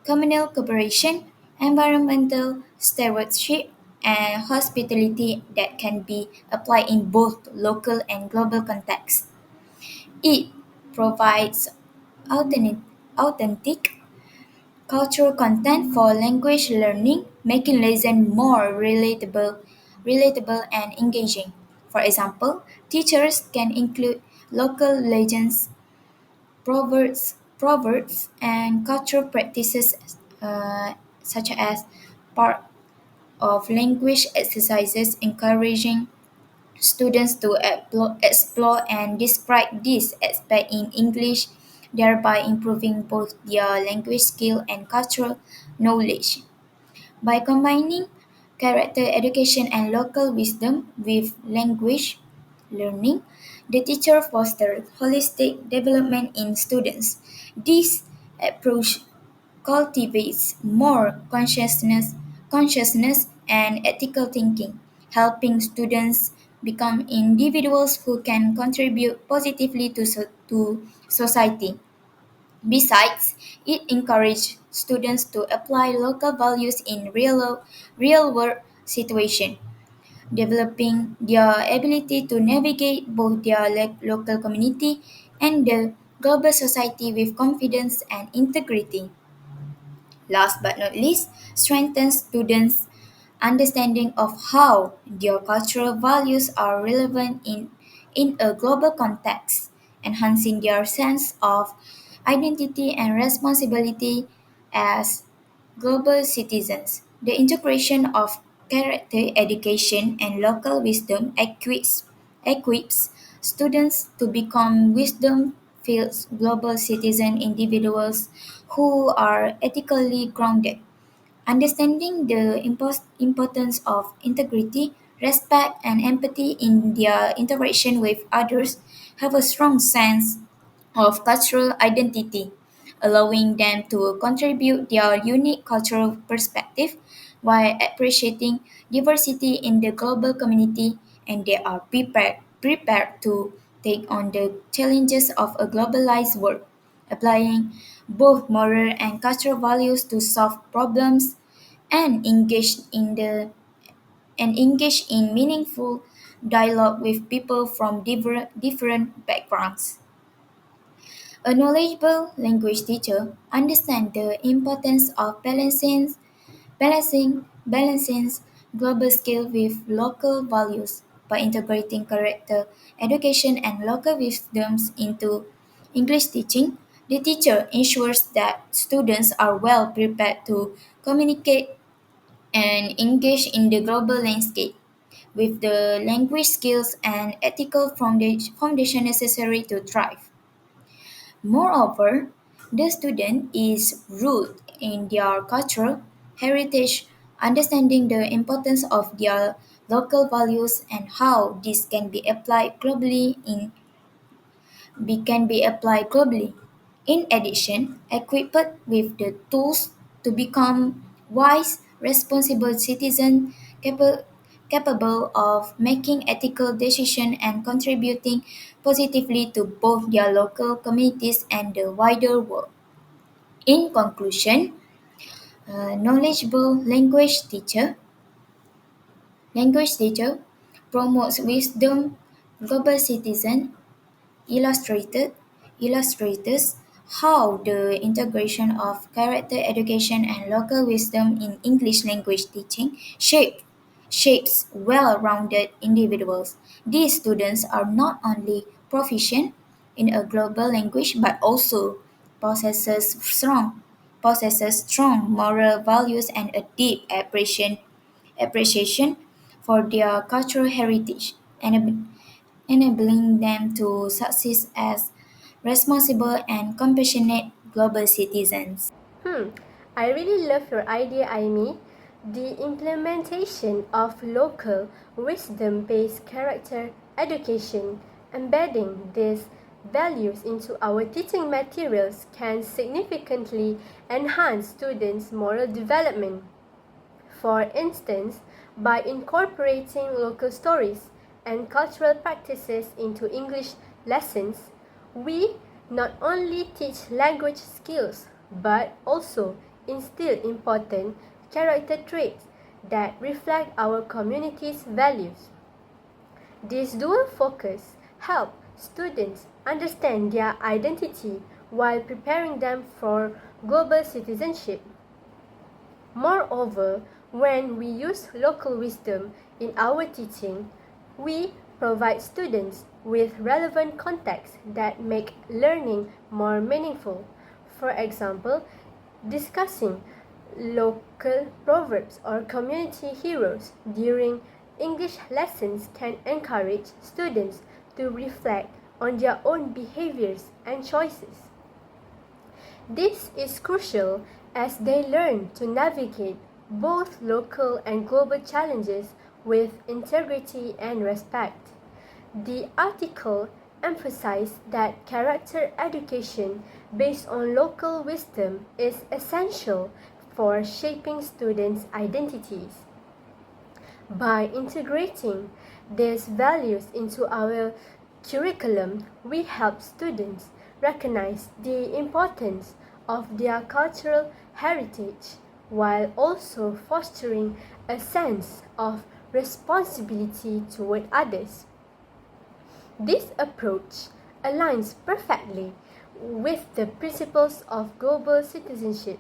communal cooperation, environmental stewardship, and hospitality that can be applied in both local and global contexts. It provides authentic cultural content for language learning, making lesson more relatable and engaging. For example, teachers can include local legends, proverbs, and cultural practices such as part of language exercises, encouraging students to explore and describe this aspect in English, thereby improving both their language skill and cultural knowledge. By combining character education and local wisdom with language learning, the teacher fosters holistic development in students. This approach cultivates more consciousness, consciousness, and ethical thinking, helping students become individuals who can contribute positively to society. Besides, it encourages students to apply local values in real world situations, developing their ability to navigate both their local community and the global society with confidence and integrity. Last but not least, strengthens students' understanding of how their cultural values are relevant in a global context, enhancing their sense of identity and responsibility as global citizens. The integration of character education and local wisdom equips students to become wisdom-filled global citizen individuals who are ethically grounded, understanding the importance of integrity, respect, and empathy in their interaction with others, have a strong sense of cultural identity, allowing them to contribute their unique cultural perspective while appreciating diversity in the global community, and they are prepared to take on the challenges of a globalized world, applying both moral and cultural values to solve problems and engage in meaningful dialogue with people from different backgrounds. A knowledgeable language teacher understands the importance of balancing global skills with local values by integrating character education and local wisdoms into English teaching. The teacher ensures that students are well prepared to communicate and engage in the global landscape with the language skills and ethical foundation necessary to thrive. Moreover, the student is rooted in their cultural heritage, understanding the importance of their local values and how this can be applied globally. In addition, equipped with the tools to become wise, responsible citizens capable of making ethical decisions and contributing positively to both their local communities and the wider world. In conclusion, a knowledgeable language teacher promotes wisdom, global citizen, illustrated illustrates how the integration of character education and local wisdom in English language teaching shapes well-rounded individuals. These students are not only proficient in a global language but also possesses strong possesses strong moral values and a deep appreciation for their cultural heritage, enabling them to succeed as responsible and compassionate global citizens. Hmm, I really love your idea, Aimi. The implementation of local wisdom based character education, embedding these values into our teaching materials can significantly enhance students' moral development. For instance, by incorporating local stories and cultural practices into English lessons, we not only teach language skills but also instill important character traits that reflect our community's values. This dual focus helps students understand their identity while preparing them for global citizenship. Moreover, when we use local wisdom in our teaching, we provide students with relevant contexts that make learning more meaningful. For example, discussing local proverbs or community heroes during English lessons can encourage students to reflect on their own behaviors and choices. This is crucial as they learn to navigate both local and global challenges with integrity and respect. The article emphasized that character education based on local wisdom is essential for shaping students' identities. By integrating these values into our curriculum, we help students recognize the importance of their cultural heritage while also fostering a sense of responsibility toward others. This approach aligns perfectly with the principles of global citizenship,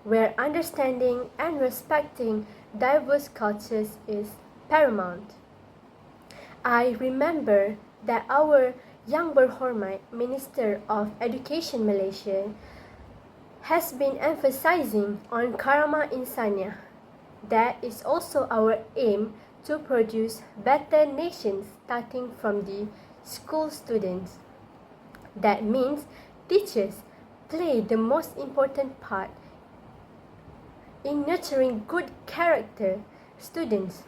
where understanding and respecting diverse cultures is paramount. I remember that our Yang Berhormat Minister of Education Malaysia has been emphasizing on karma insania. That is also our aim to produce better nations starting from the school students. That means teachers play the most important part in nurturing good character students.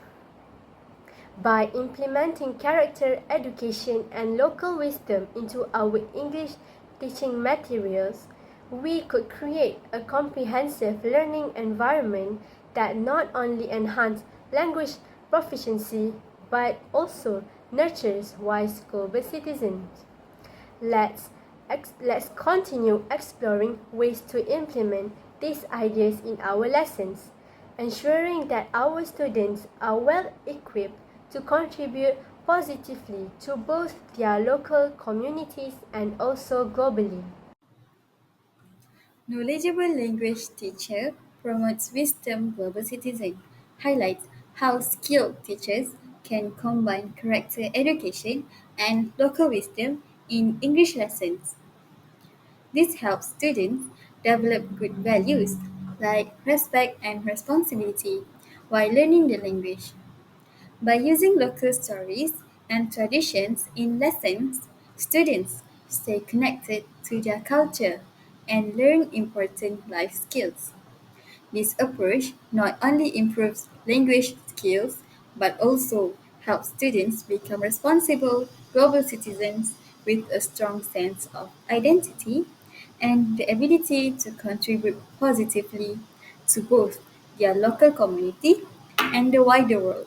By implementing character education and local wisdom into our English teaching materials, we could create a comprehensive learning environment that not only enhances language proficiency but also nurtures wise global citizens. Let's, let's continue exploring ways to implement these ideas in our lessons, ensuring that our students are well equipped to contribute positively to both their local communities and also globally. Knowledgeable language teacher promotes wisdom global citizen, highlights how skilled teachers can combine character education and local wisdom in English lessons. This helps students develop good values like respect and responsibility while learning the language. By using local stories and traditions in lessons, students stay connected to their culture and learn important life skills. This approach not only improves language skills but also helps students become responsible global citizens with a strong sense of identity and the ability to contribute positively to both their local community and the wider world.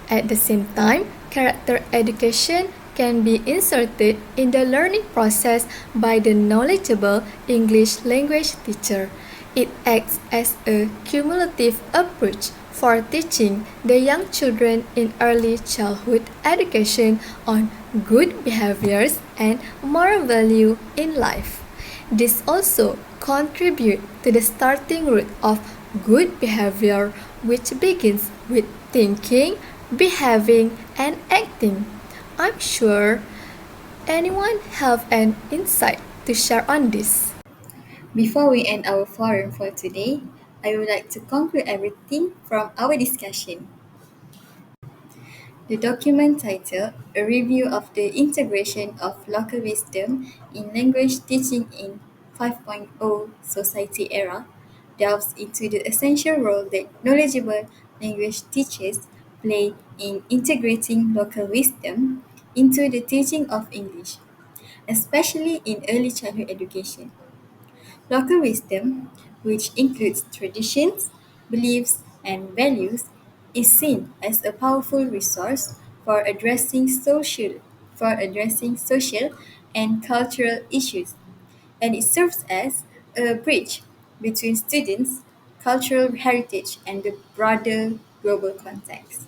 At the same time, character education can be inserted in the learning process by the knowledgeable English language teacher. It acts as a cumulative approach for teaching the young children in early childhood education on good behaviors and moral value in life. This also contribute to the starting root of good behavior, which begins with thinking, behaving, and acting. I'm sure anyone have an insight to share on this. Before we end our forum for today, I would like to conclude everything from our discussion. The document titled A Review of the Integration of Local Wisdom in Language Teaching in 5.0 Society Era delves into the essential role that knowledgeable language teachers play in integrating local wisdom into the teaching of English, especially in early childhood education. Local wisdom, which includes traditions, beliefs, and values, is seen as a powerful resource for addressing social and cultural issues, and it serves as a bridge between students' cultural heritage and the broader global context.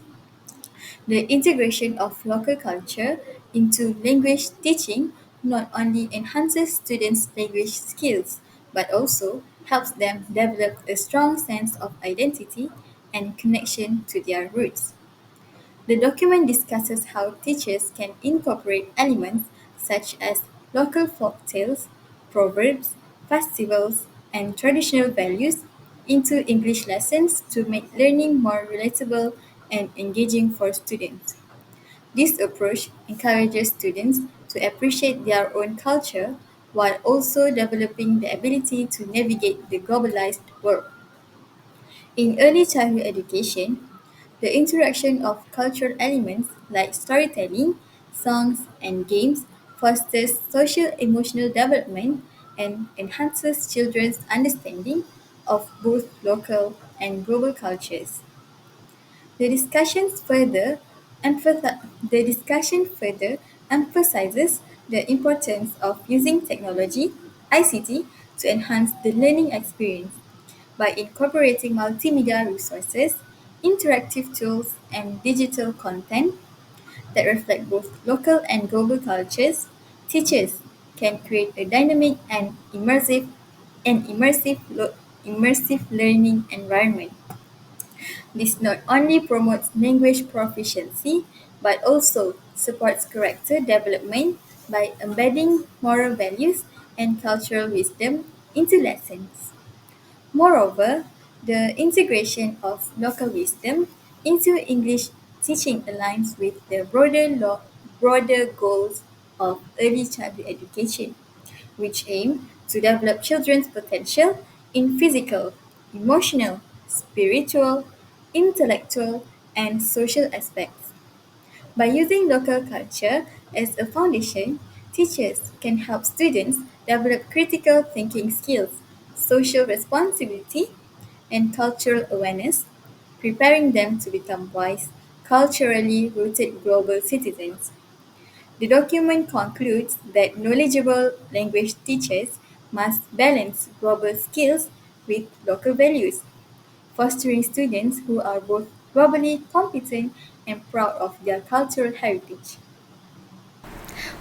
The integration of local culture into language teaching not only enhances students' language skills but also helps them develop a strong sense of identity and connection to their roots. The document discusses how teachers can incorporate elements such as local folk tales, proverbs, festivals, and traditional values into English lessons to make learning more relatable and engaging for students. This approach encourages students to appreciate their own culture while also developing the ability to navigate the globalized world. In early childhood education, the interaction of cultural elements like storytelling, songs, and games fosters social emotional development and enhances children's understanding of both local and global cultures. The the discussion further emphasizes the importance of using technology, ICT, to enhance the learning experience by incorporating multimedia resources, interactive tools, and digital content that reflect both local and global cultures. Teachers can create a dynamic and immersive learning environment. This not only promotes language proficiency but also supports character development by embedding moral values and cultural wisdom into lessons. Moreover, the integration of local wisdom into English teaching aligns with the broader goals of early childhood education, which aim to develop children's potential in physical, emotional, spiritual, intellectual, and social aspects. By using local culture as a foundation, teachers can help students develop critical thinking skills, social responsibility, and cultural awareness, preparing them to become wise, culturally rooted global citizens. The document concludes that knowledgeable language teachers must balance global skills with local values, fostering students who are both globally competent and proud of their cultural heritage.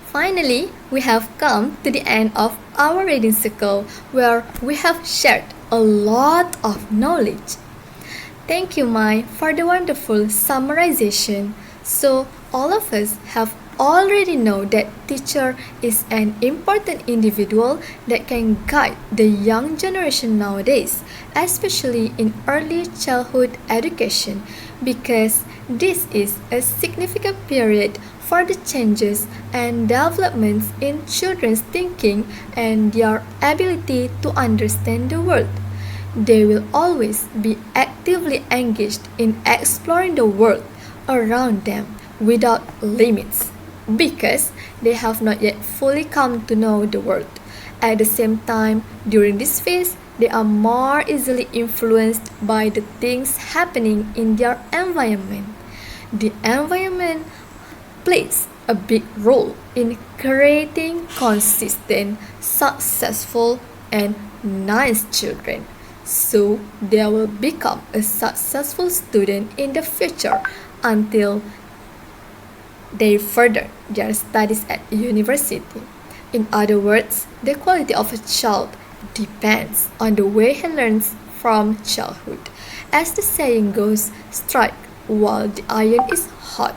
Finally, we have come to the end of our reading circle where we have shared a lot of knowledge. Thank you, Mai, for the wonderful summarization. So, all of us have already know that teacher is an important individual that can guide the young generation nowadays, especially in early childhood education, because this is a significant period for the changes and developments in children's thinking and their ability to understand the world. They will always be actively engaged in exploring the world around them without limits because they have not yet fully come to know the world. At the same time, during this phase, they are more easily influenced by the things happening in their environment. The environment plays a big role in creating consistent, successful, and nice children. So they will become a successful student in the future until they further their studies at university. In other words, the quality of a child depends on the way he learns from childhood. As the saying goes, strike while the iron is hot.